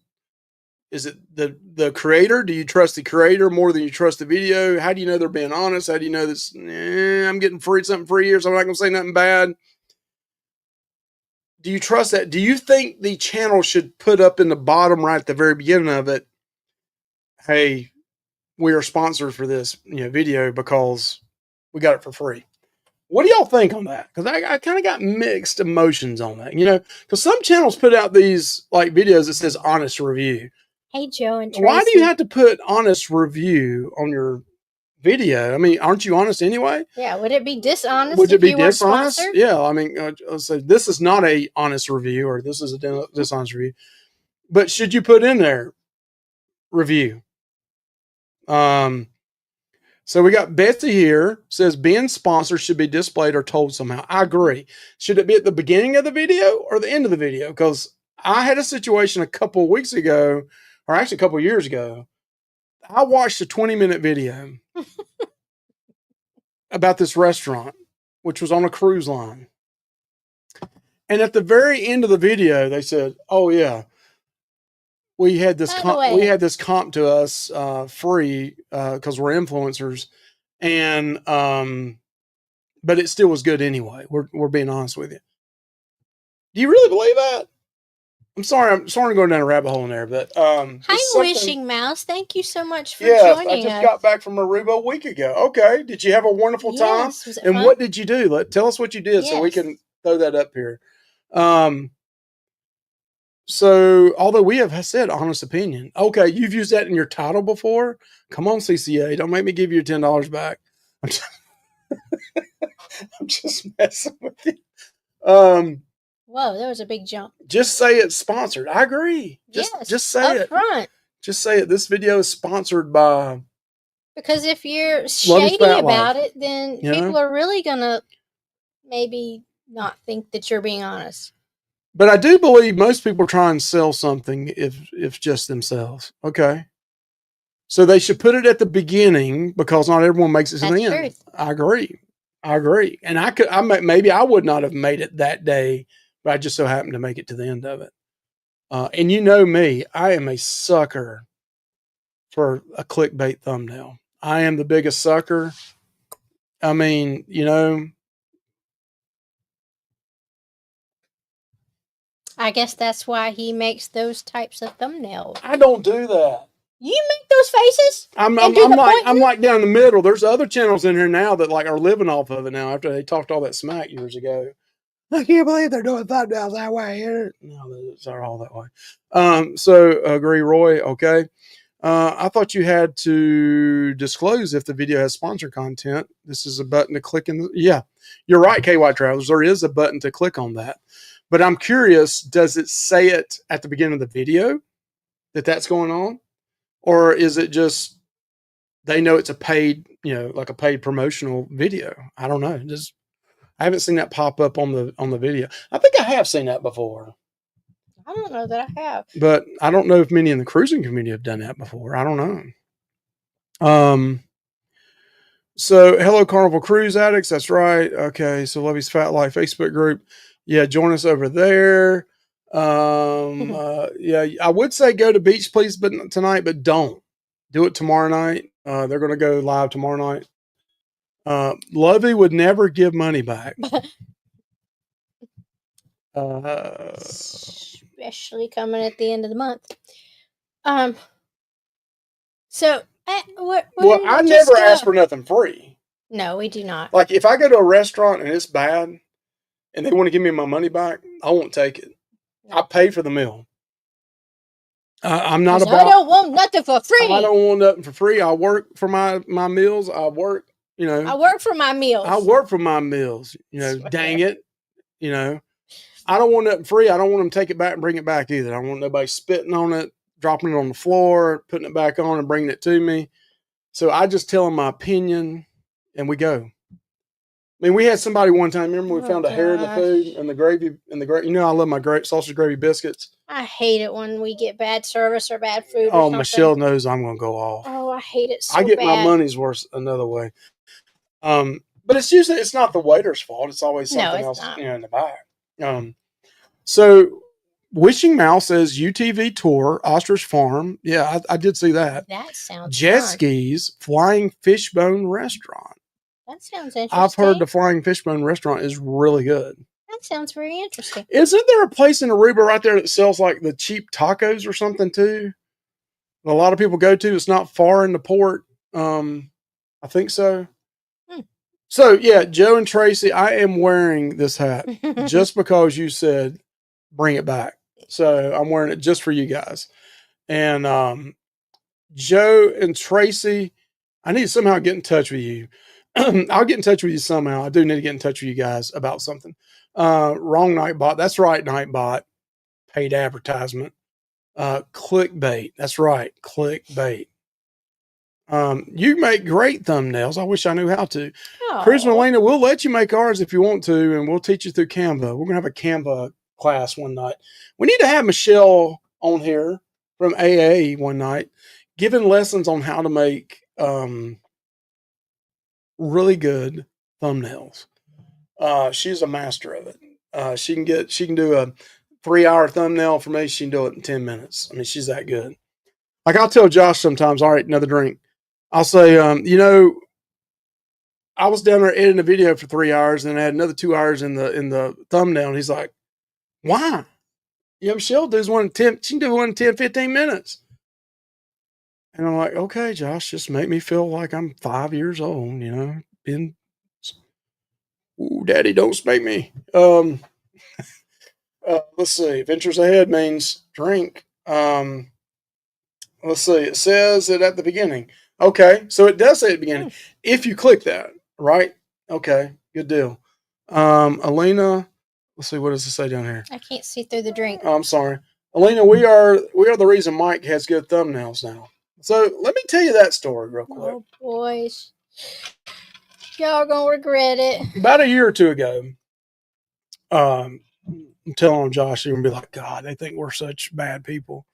S1: Is it the creator? Do you trust the creator more than you trust the video? How do you know they're being honest? How do you know this? I'm getting something free here, so I'm not going to say nothing bad. Do you trust that? Do you think the channel should put up in the bottom right at the very beginning of it, hey, we are sponsored for this video because we got it for free? What do y'all think on that? Because I kind of got mixed emotions on that, because some channels put out these like videos that says honest review.
S2: Hey, Joe and Tracy.
S1: Why do you have to put honest review on your video? I mean, aren't you honest anyway?
S2: Yeah. Would it be dishonest?
S1: Would it be dishonest? Yeah. I mean, let's say this is not a honest review or this is a dishonest review. But should you put in there review? So we got Betsy here, says being sponsored should be displayed or told somehow. I agree. Should it be at the beginning of the video or the end of the video? Because I had a situation a couple of weeks ago, or actually a couple of years ago. I watched a 20-minute video about this restaurant, which was on a cruise line. And at the very end of the video, they said, oh yeah, we had this comp to us free because we're influencers, and but it still was good anyway. We're being honest with you. Do you really believe that? I'm sorry to go down a rabbit hole in there, but
S2: hi, Wishing Mouse. Thank you so much for joining us.
S1: I just got back from Aruba a week ago. Okay, did you have a wonderful time?
S2: Was it
S1: and
S2: fun?
S1: What did you do? Tell us what you did so we can throw that up here. So, although we have said honest opinion, okay, you've used that in your title before. Come on, CCA, don't make me give you $10 back. I'm just messing with you.
S2: Whoa, that was a big jump.
S1: Just say it's sponsored. I agree. Just say it
S2: up front.
S1: Just say it. This video is sponsored by.
S2: Because if you're shady about it, then people are really gonna maybe not think that you're being honest.
S1: But I do believe most people try and sell something if just themselves. Okay. So they should put it at the beginning because not everyone makes it to the end.
S2: Truth.
S1: I agree. And maybe I would not have made it that day, but I just so happened to make it to the end of it. And you know me, I am a sucker for a clickbait thumbnail. I am the biggest sucker. I mean, you know,
S2: I guess that's why he makes those types of thumbnails.
S1: I don't do that.
S2: You make those faces?
S1: I'm like down the middle. There's other channels in here now that like are living off of it now after they talked all that smack years ago. I can't believe they're doing thumbnails that way. No, they're all that way. So agree, Roy. Okay. I thought you had to disclose if the video has sponsor content. This is a button to click in. Yeah, you're right, KY Travelers. There is a button to click on that. But I'm curious, does it say it at the beginning of the video that that's going on? Or is it just they know it's a paid, you know, like a paid promotional video? I don't know. I haven't seen that pop up on the video. I think I have seen that before.
S2: I don't know that I have.
S1: But I don't know if many in the cruising community have done that before. I don't know. So hello, Carnival Cruise Addicts. That's right. Okay. So Luvy's Fat Life Facebook group. Yeah. Join us over there. Yeah, I would say go to beach, please, but tonight, but don't do it tomorrow night. They're going to go live tomorrow night. Luvy would never give money back.
S2: Especially coming at the end of the month. So
S1: well, I never ask for nothing free.
S2: No, we do not.
S1: Like if I go to a restaurant and it's bad and they want to give me my money back, I won't take it. No. I pay for the meal. I'm not about.
S2: I don't want nothing for free.
S1: I don't want nothing for free. I work for my meals. I work, you know.
S2: I work for my meals.
S1: I work for my meals. You know, dang it. You know, I don't want nothing free. I don't want them to take it back and bring it back either. I don't want nobody spitting on it, dropping it on the floor, putting it back on and bringing it to me. So I just tell them my opinion and we go. I mean, we had somebody one time, remember we found a hair in the food and the gravy, you know, I love my sausage gravy biscuits.
S2: I hate it when we get bad service or bad food.
S1: Oh, Michelle knows I'm going to go off.
S2: Oh, I hate it so
S1: I get
S2: bad.
S1: my money's worth another way. But it's not the waiter's fault. It's always something else, you know, in the back. So Wishing Mouse says UTV tour, Ostrich Farm. Yeah, I did see that.
S2: That sounds
S1: Jet
S2: fun.
S1: Skis, Flying Fishbone Restaurant.
S2: That sounds interesting.
S1: I've heard the Flying Fishbone Restaurant is really good.
S2: That sounds very interesting.
S1: Isn't there a place in Aruba right there that sells like the cheap tacos or something too? That a lot of people go to. It's not far in the port. I think so. So yeah, Joe and Tracy, I am wearing this hat just because you said bring it back. So I'm wearing it just for you guys. And Joe and Tracy, I need to somehow get in touch with you. I'll get in touch with you somehow. I do need to get in touch with you guys about something. Wrong Nightbot. That's right, Nightbot. Paid advertisement. Clickbait. That's right. Clickbait. You make great thumbnails. I wish I knew how to. Chris and Elena, we'll let you make ours if you want to, and we'll teach you through Canva. We're going to have a Canva class one night. We need to have Michelle on here from AA one night, giving lessons on how to make really good thumbnails. She's a master of it. She can do a 3-hour thumbnail for me. She can do it in 10 minutes. I mean, she's that good. Like I'll tell Josh sometimes, all right, another drink. I'll say, you know, I was down there editing a video for 3 hours and I had another 2 hours in the thumbnail. And he's like, why? You know, Michelle does one in 10, she can do one in 10, 15 minutes. And I'm like, okay, Josh, just make me feel like I'm 5 years old, you know, ooh, daddy, don't spank me. Let's see. Ventures ahead means drink. Let's see. It says it at the beginning. Okay. So it does say at the beginning. If you click that, right? Okay. Good deal. Alina, let's see. What does it say down here?
S2: I can't see through the drink.
S1: Oh, I'm sorry. Alina, we are the reason Mike has good thumbnails now. So let me tell you that story real quick.
S2: Oh, boys. Y'all gonna regret it.
S1: About a year or two ago, I'm telling Josh, you're gonna be like, God, they think we're such bad people.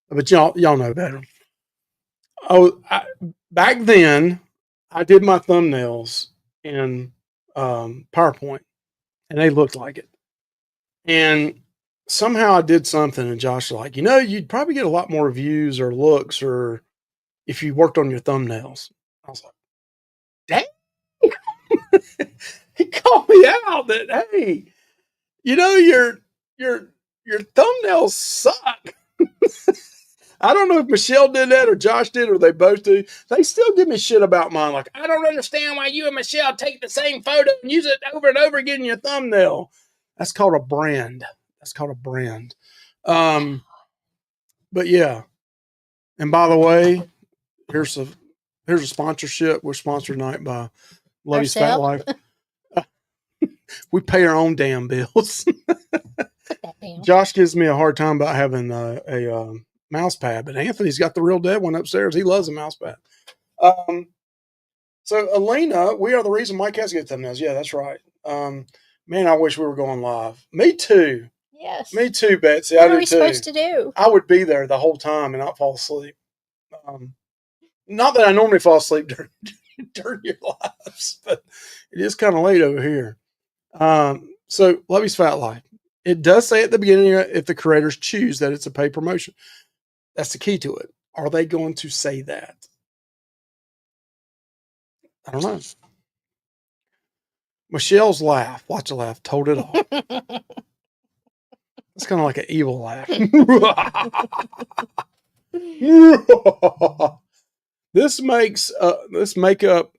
S1: But y'all know better. Back then, I did my thumbnails in PowerPoint, and they looked like it. And somehow I did something, and Josh was like, you know, you'd probably get a lot more views or looks or if you worked on your thumbnails. I was like, dang. He called me out that, hey, your thumbnails suck. I don't know if Michelle did that or Josh did or they both do. They still give me shit about mine. Like, I don't understand why you and Michelle take the same photo and use it over and over again in your thumbnail. That's called a brand. But yeah. And by the way, here's a sponsorship. We're sponsored tonight by Luvy's Fat Life. We pay our own damn bills. Josh gives me a hard time about having a mouse pad, but Anthony's got the real dead one upstairs. He loves a mouse pad. So Elena, we are the reason Mike has to get thumbnails. Yeah, that's right. Man, I wish we were going live. Me too.
S2: Yes.
S1: Me too, Betsy.
S2: What are we supposed to do?
S1: I would be there the whole time and not fall asleep. Not that I normally fall asleep during your lives, but it is kind of late over here. So Luvy's Fat Life. It does say at the beginning if the creators choose that it's a paid promotion. That's the key to it. Are they going to say that? I don't know. Michelle's laugh. Watch the laugh. Told it all. It's kind of like an evil laugh. This makeup,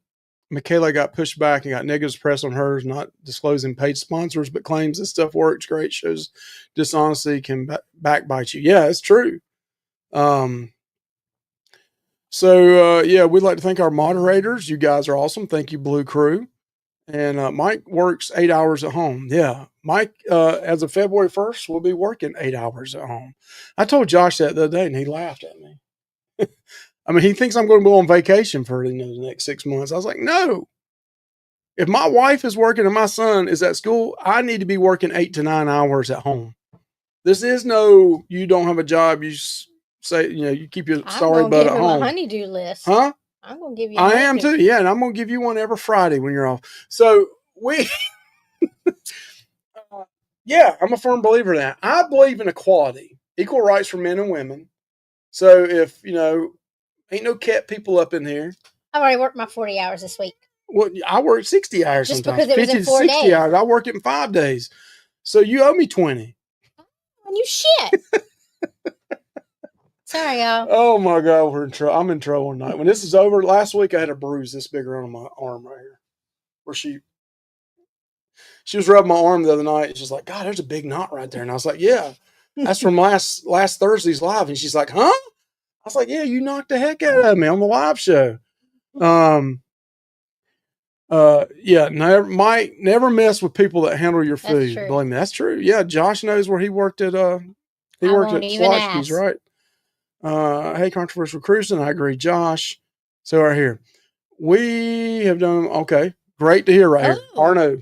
S1: Michaela got pushed back and got negative press on hers, not disclosing paid sponsors, but claims this stuff works great, shows dishonesty can backbite you. Yeah, it's true. Yeah, we'd like to thank our moderators. You guys are awesome. Thank you, Blue Crew. And Mike works 8 hours at home. Yeah, Mike, as of February 1st, will be working 8 hours at home. I told Josh that the other day, and he laughed at me. I mean, he thinks I'm going to go on vacation for the next 6 months. I was like, no. If my wife is working and my son is at school, I need to be working 8 to 9 hours at home. This is no, you don't have a job. You say, you keep your sorry butt at home. I'm going to give him
S2: a honey-do list.
S1: Huh?
S2: I'm going to give you
S1: I am too. Yeah, and I'm going to give you one every Friday when you're off. So yeah, I'm a firm believer in that. I believe in equality, equal rights for men and women. So if, ain't no cat people up in here.
S2: I've already worked my 40 hours this week.
S1: Well, I work 60 hours
S2: just
S1: sometimes.
S2: Because it was in 4
S1: 60
S2: days.
S1: hours. I work it in 5 days. So you owe me 20.
S2: And you shit. Sorry, y'all.
S1: Oh my God, we're in trouble. I'm in trouble tonight. When this is over, last week I had a bruise this big around my arm right here. Where she was rubbing my arm the other night. And she's like, God, there's a big knot right there. And I was like, yeah, that's from last Thursday's live. And she's like, huh? I was like, yeah, you knocked the heck out of me on the live show. Yeah, never mess with people that handle your food. Believe me, that's true. Yeah, Josh knows where he worked at. He worked at Sloshki's, right? Hey, controversial cruising. I agree, Josh. So right here, we have done okay. Great to hear right here, Arno.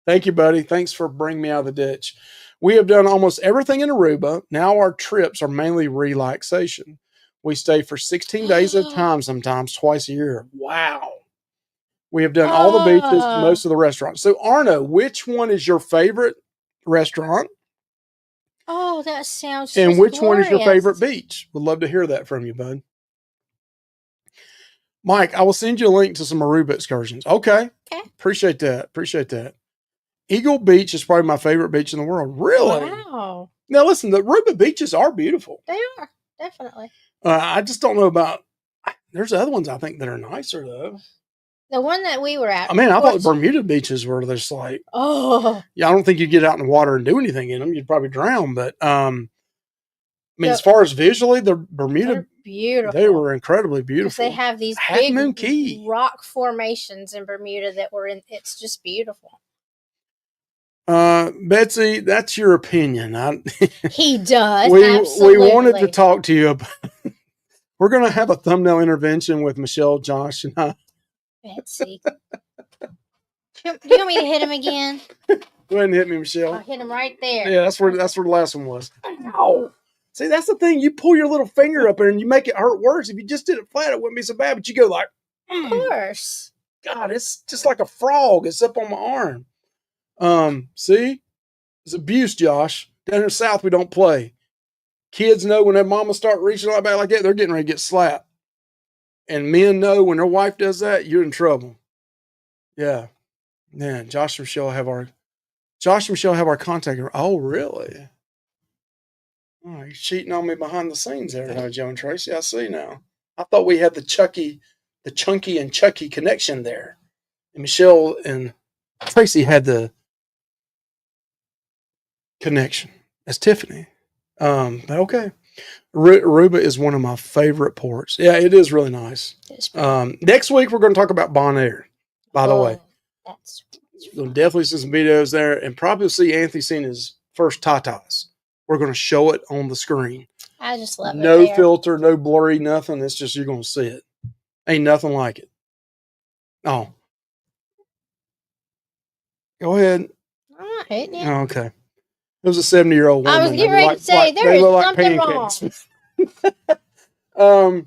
S1: Thank you, buddy. Thanks for bringing me out of the ditch. We have done almost everything in Aruba. Now our trips are mainly relaxation. We stay for 16 days at a time, sometimes twice a year. Wow. We have done all the beaches, most of the restaurants. So, Arno, which one is your favorite restaurant?
S2: Oh, that sounds
S1: And which one is your favorite beach? Would love to hear that from you, bud. Mike, I will send you a link to some Aruba excursions. Okay. Appreciate that. Eagle Beach is probably my favorite beach in the world. Really?
S2: Wow.
S1: Now, listen, the Aruba beaches are beautiful.
S2: They are, definitely.
S1: I just don't know about, there's other ones I think that are nicer, though.
S2: The one that we were at.
S1: I mean, I thought the Bermuda beaches were just like, yeah, I don't think you'd get out in the water and do anything in them. You'd probably drown. But, as far as visually, the Bermuda,
S2: beautiful.
S1: They were incredibly beautiful.
S2: They have these big rock formations in Bermuda that were in, it's just beautiful.
S1: Betsy, that's your opinion.
S2: He does.
S1: We wanted to talk to you about, we're going to have a thumbnail intervention with Michelle, Josh, and I.
S2: Betsy. Do you want me to hit him again?
S1: Go ahead and hit me, Michelle.
S2: I'll hit him right there.
S1: Yeah, that's where the last one was. Ow. See, that's the thing. You pull your little finger up there and you make it hurt worse. If you just did it flat, it wouldn't be so bad. But you go like,
S2: Of course.
S1: God, it's just like a frog. It's up on my arm. See? It's abuse, Josh. Down in the South, we don't play. Kids know when their mama start reaching out back like that, they're getting ready to get slapped. And men know when their wife does that, you're in trouble. Yeah. Man, Josh and Michelle have our contact. Oh, really? Oh, he's cheating on me behind the scenes there, now, Joe and Tracy. I see now. I thought we had the Chunky and Chucky connection there. And Michelle and Tracy had the connection. That's Tiffany. But okay. Aruba is one of my favorite ports. Yeah, it is really nice. Next week, we're going to talk about Bonaire, by the way. We'll definitely see some videos there and probably see Anthony seeing his first tatas. We're going to show it on the screen.
S2: I just love it.
S1: No filter, no blurry, nothing. It's just you're going to see it. Ain't nothing like it. Oh. Go ahead.
S2: I'm not hitting you.
S1: Oh, okay. It was a 70-year-old woman.
S2: I was getting ready to say, there is something wrong.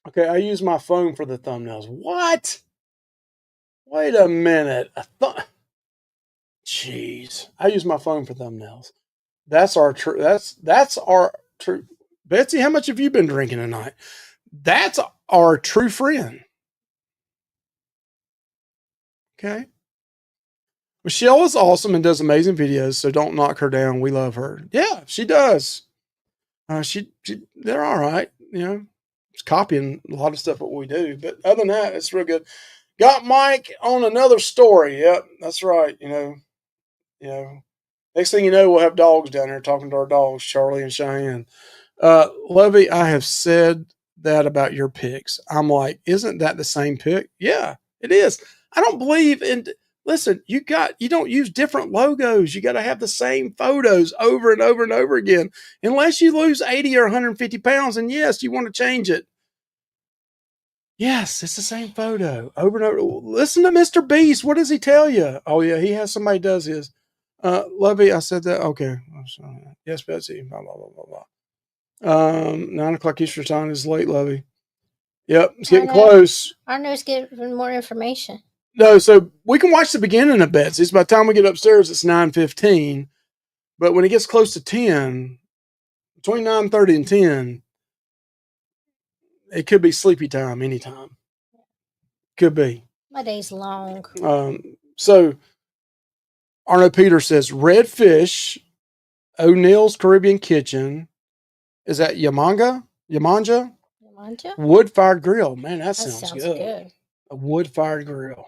S1: Okay, I use my phone for the thumbnails. What? Wait a minute. Jeez. I use my phone for thumbnails. That's our true. That's our true. Betsy, how much have you been drinking tonight? That's our true friend. Okay. Michelle is awesome and does amazing videos, so don't knock her down. We love her. Yeah, she does. They're all right. You know, it's copying a lot of stuff what we do, but other than that, it's real good. Got Mike on another story. Yep, that's right. You know. Next thing you know, we'll have dogs down there talking to our dogs, Charlie and Cheyenne. Luvy, I have said that about your pics. I'm like, isn't that the same pic? Yeah, it is. I don't believe in. Listen, you don't use different logos. You got to have the same photos over and over and over again, unless you lose 80 or 150 pounds. And yes, you want to change it. Yes, it's the same photo over and over. Listen to Mr. Beast. What does he tell you? Oh yeah, he has somebody does his. Luvy, I said that. Okay. Yes, Betsy. Blah, blah, blah, blah, blah. 9 o'clock Eastern time is late, Luvy. Yep, it's getting close.
S2: Our nose getting more information.
S1: No, so we can watch the beginning of Betsy's. By the time we get upstairs, it's 9:15. But when it gets close to 10, between 9:30 and 10, it could be sleepy time anytime. Could be.
S2: My day's long.
S1: So Arno Peter says, red fish, O'Neill's Caribbean Kitchen. Is that Yamanja? Wood-fired grill. Man, that sounds good. A wood-fired grill.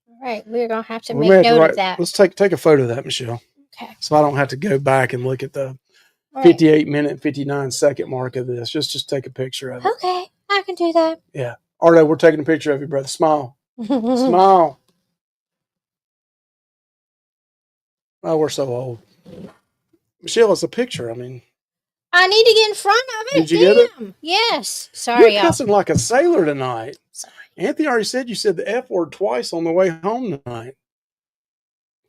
S2: All right, we're going to have to make note of that.
S1: Let's take a photo of that, Michelle.
S2: Okay.
S1: So I don't have to go back and look at the 58-minute, 59-second mark of this. Just take a picture of it.
S2: Okay, I can do that.
S1: Yeah. Arno, we're taking a picture of you, brother. Smile. Smile. Oh, we're so old. Michelle, it's a picture. I mean,
S2: I need to get in front of it.
S1: Did you get it?
S2: Yes. Sorry,
S1: You're cussing like a sailor tonight.
S2: Sorry.
S1: Anthony already said you said the F word twice on the way home tonight.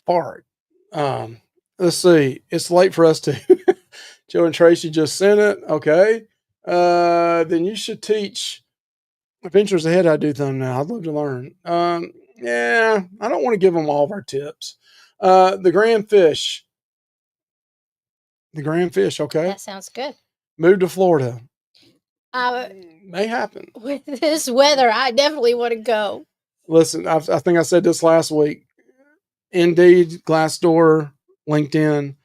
S1: Fart. Let's see. It's late for us to. Joe and Tracy just sent it. Okay. Then you should teach Adventures Ahead. I do thumbnail. I'd love to learn. Yeah, I don't want to give them all of our tips. The grand fish. The grand fish. Okay.
S2: That sounds good.
S1: Move to Florida. May happen.
S2: With this weather, I definitely want to go.
S1: Listen, I think I said this last week. Indeed, Glassdoor, LinkedIn.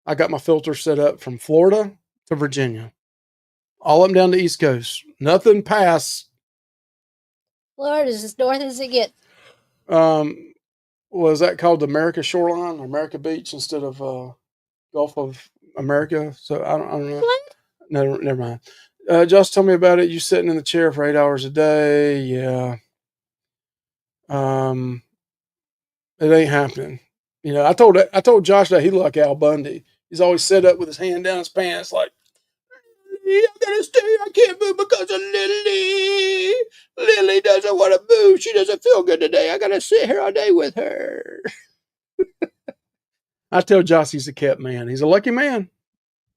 S1: I got my filter set up from Florida to Virginia. All up and down the East Coast. Nothing past.
S2: Florida's as north as it gets.
S1: Was that called the America Shoreline or America Beach instead of Gulf of America? So I don't know.
S2: What?
S1: No, never mind. Josh told me about it. You sitting in the chair for 8 hours a day. Yeah. It ain't happening. You know, I told Josh that he looked like Al Bundy. He's always set up with his hand down his pants like, I gotta stay. I can't move because of Lily. Lily doesn't want to move. She doesn't feel good today. I gotta sit here all day with her. I tell Josh he's a kept man. He's a lucky man.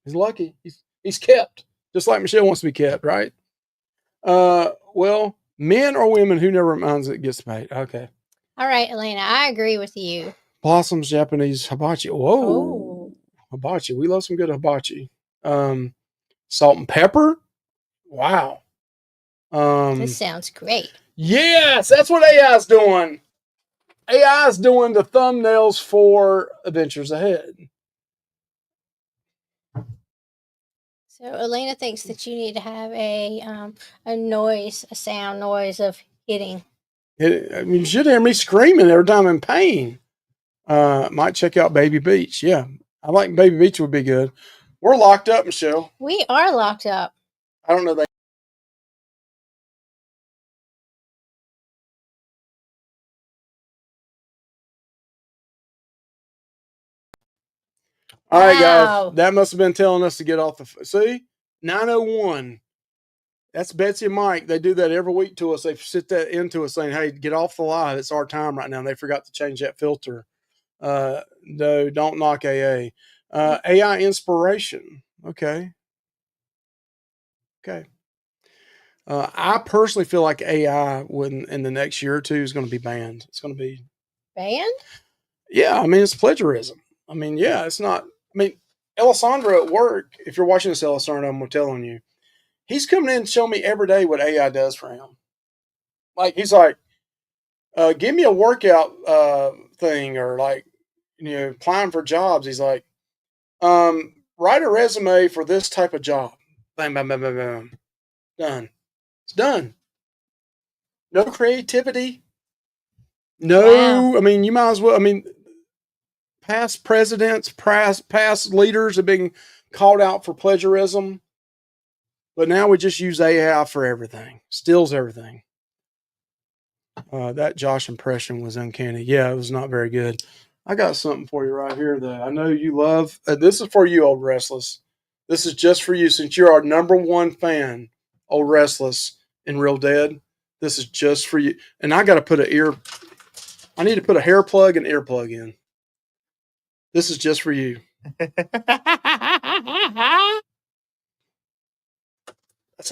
S1: He's lucky. He's kept. Just like Michelle wants to be kept, right? Well, men or women who never minds it gets paid. Okay.
S2: All right, Elena, I agree with you.
S1: Blossom's Japanese hibachi. Whoa. Hibachi. We love some good hibachi. Salt and pepper. Wow.
S2: This sounds great.
S1: Yes, that's what AI is doing. AI is doing the thumbnails for Adventures Ahead.
S2: So Elena thinks that you need to have a sound noise of hitting.
S1: You should hear me screaming every time I'm in pain. Might check out Baby Beach. Yeah, I like Baby Beach would be good. We're locked up, Michelle.
S2: We are locked up.
S1: I don't know that. All right, guys. That must have been telling us to get off the. See, 9:01. That's Betsy and Mike. They do that every week to us. They sit that into us saying, "Hey, get off the live. It's our time right now." And they forgot to change that filter. No, don't knock AA. AI inspiration. Okay. I personally feel like AI in the next year or two is going to be banned. It's going to be
S2: banned.
S1: Yeah, I mean it's plagiarism. I mean, yeah, it's not. I mean, Alessandro at work. If you're watching this, Alessandro, I'm telling you, he's coming in and showing me every day what AI does for him. Like he's like, give me a workout thing or like, applying for jobs. He's like, write a resume for this type of job. Bam, bam, bam, bam, bam. Done. It's done. No creativity. No, wow. I mean, you might as well. I mean, past presidents, past leaders have been called out for plagiarism, but now we just use AI for everything. Steals everything. That Josh impression was uncanny. Yeah, it was not very good. I got something for you right here that I know you love. This is for you, Old Restless. This is just for you since you're our number one fan, Old Restless and Real Dead. This is just for you. And I got to put I need to put a hair plug and ear plug in. This is just for you. That's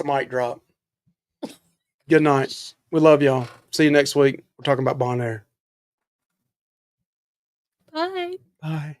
S1: a mic drop. Good night. We love y'all. See you next week. We're talking about Bon Air.
S2: Bye.
S1: Bye.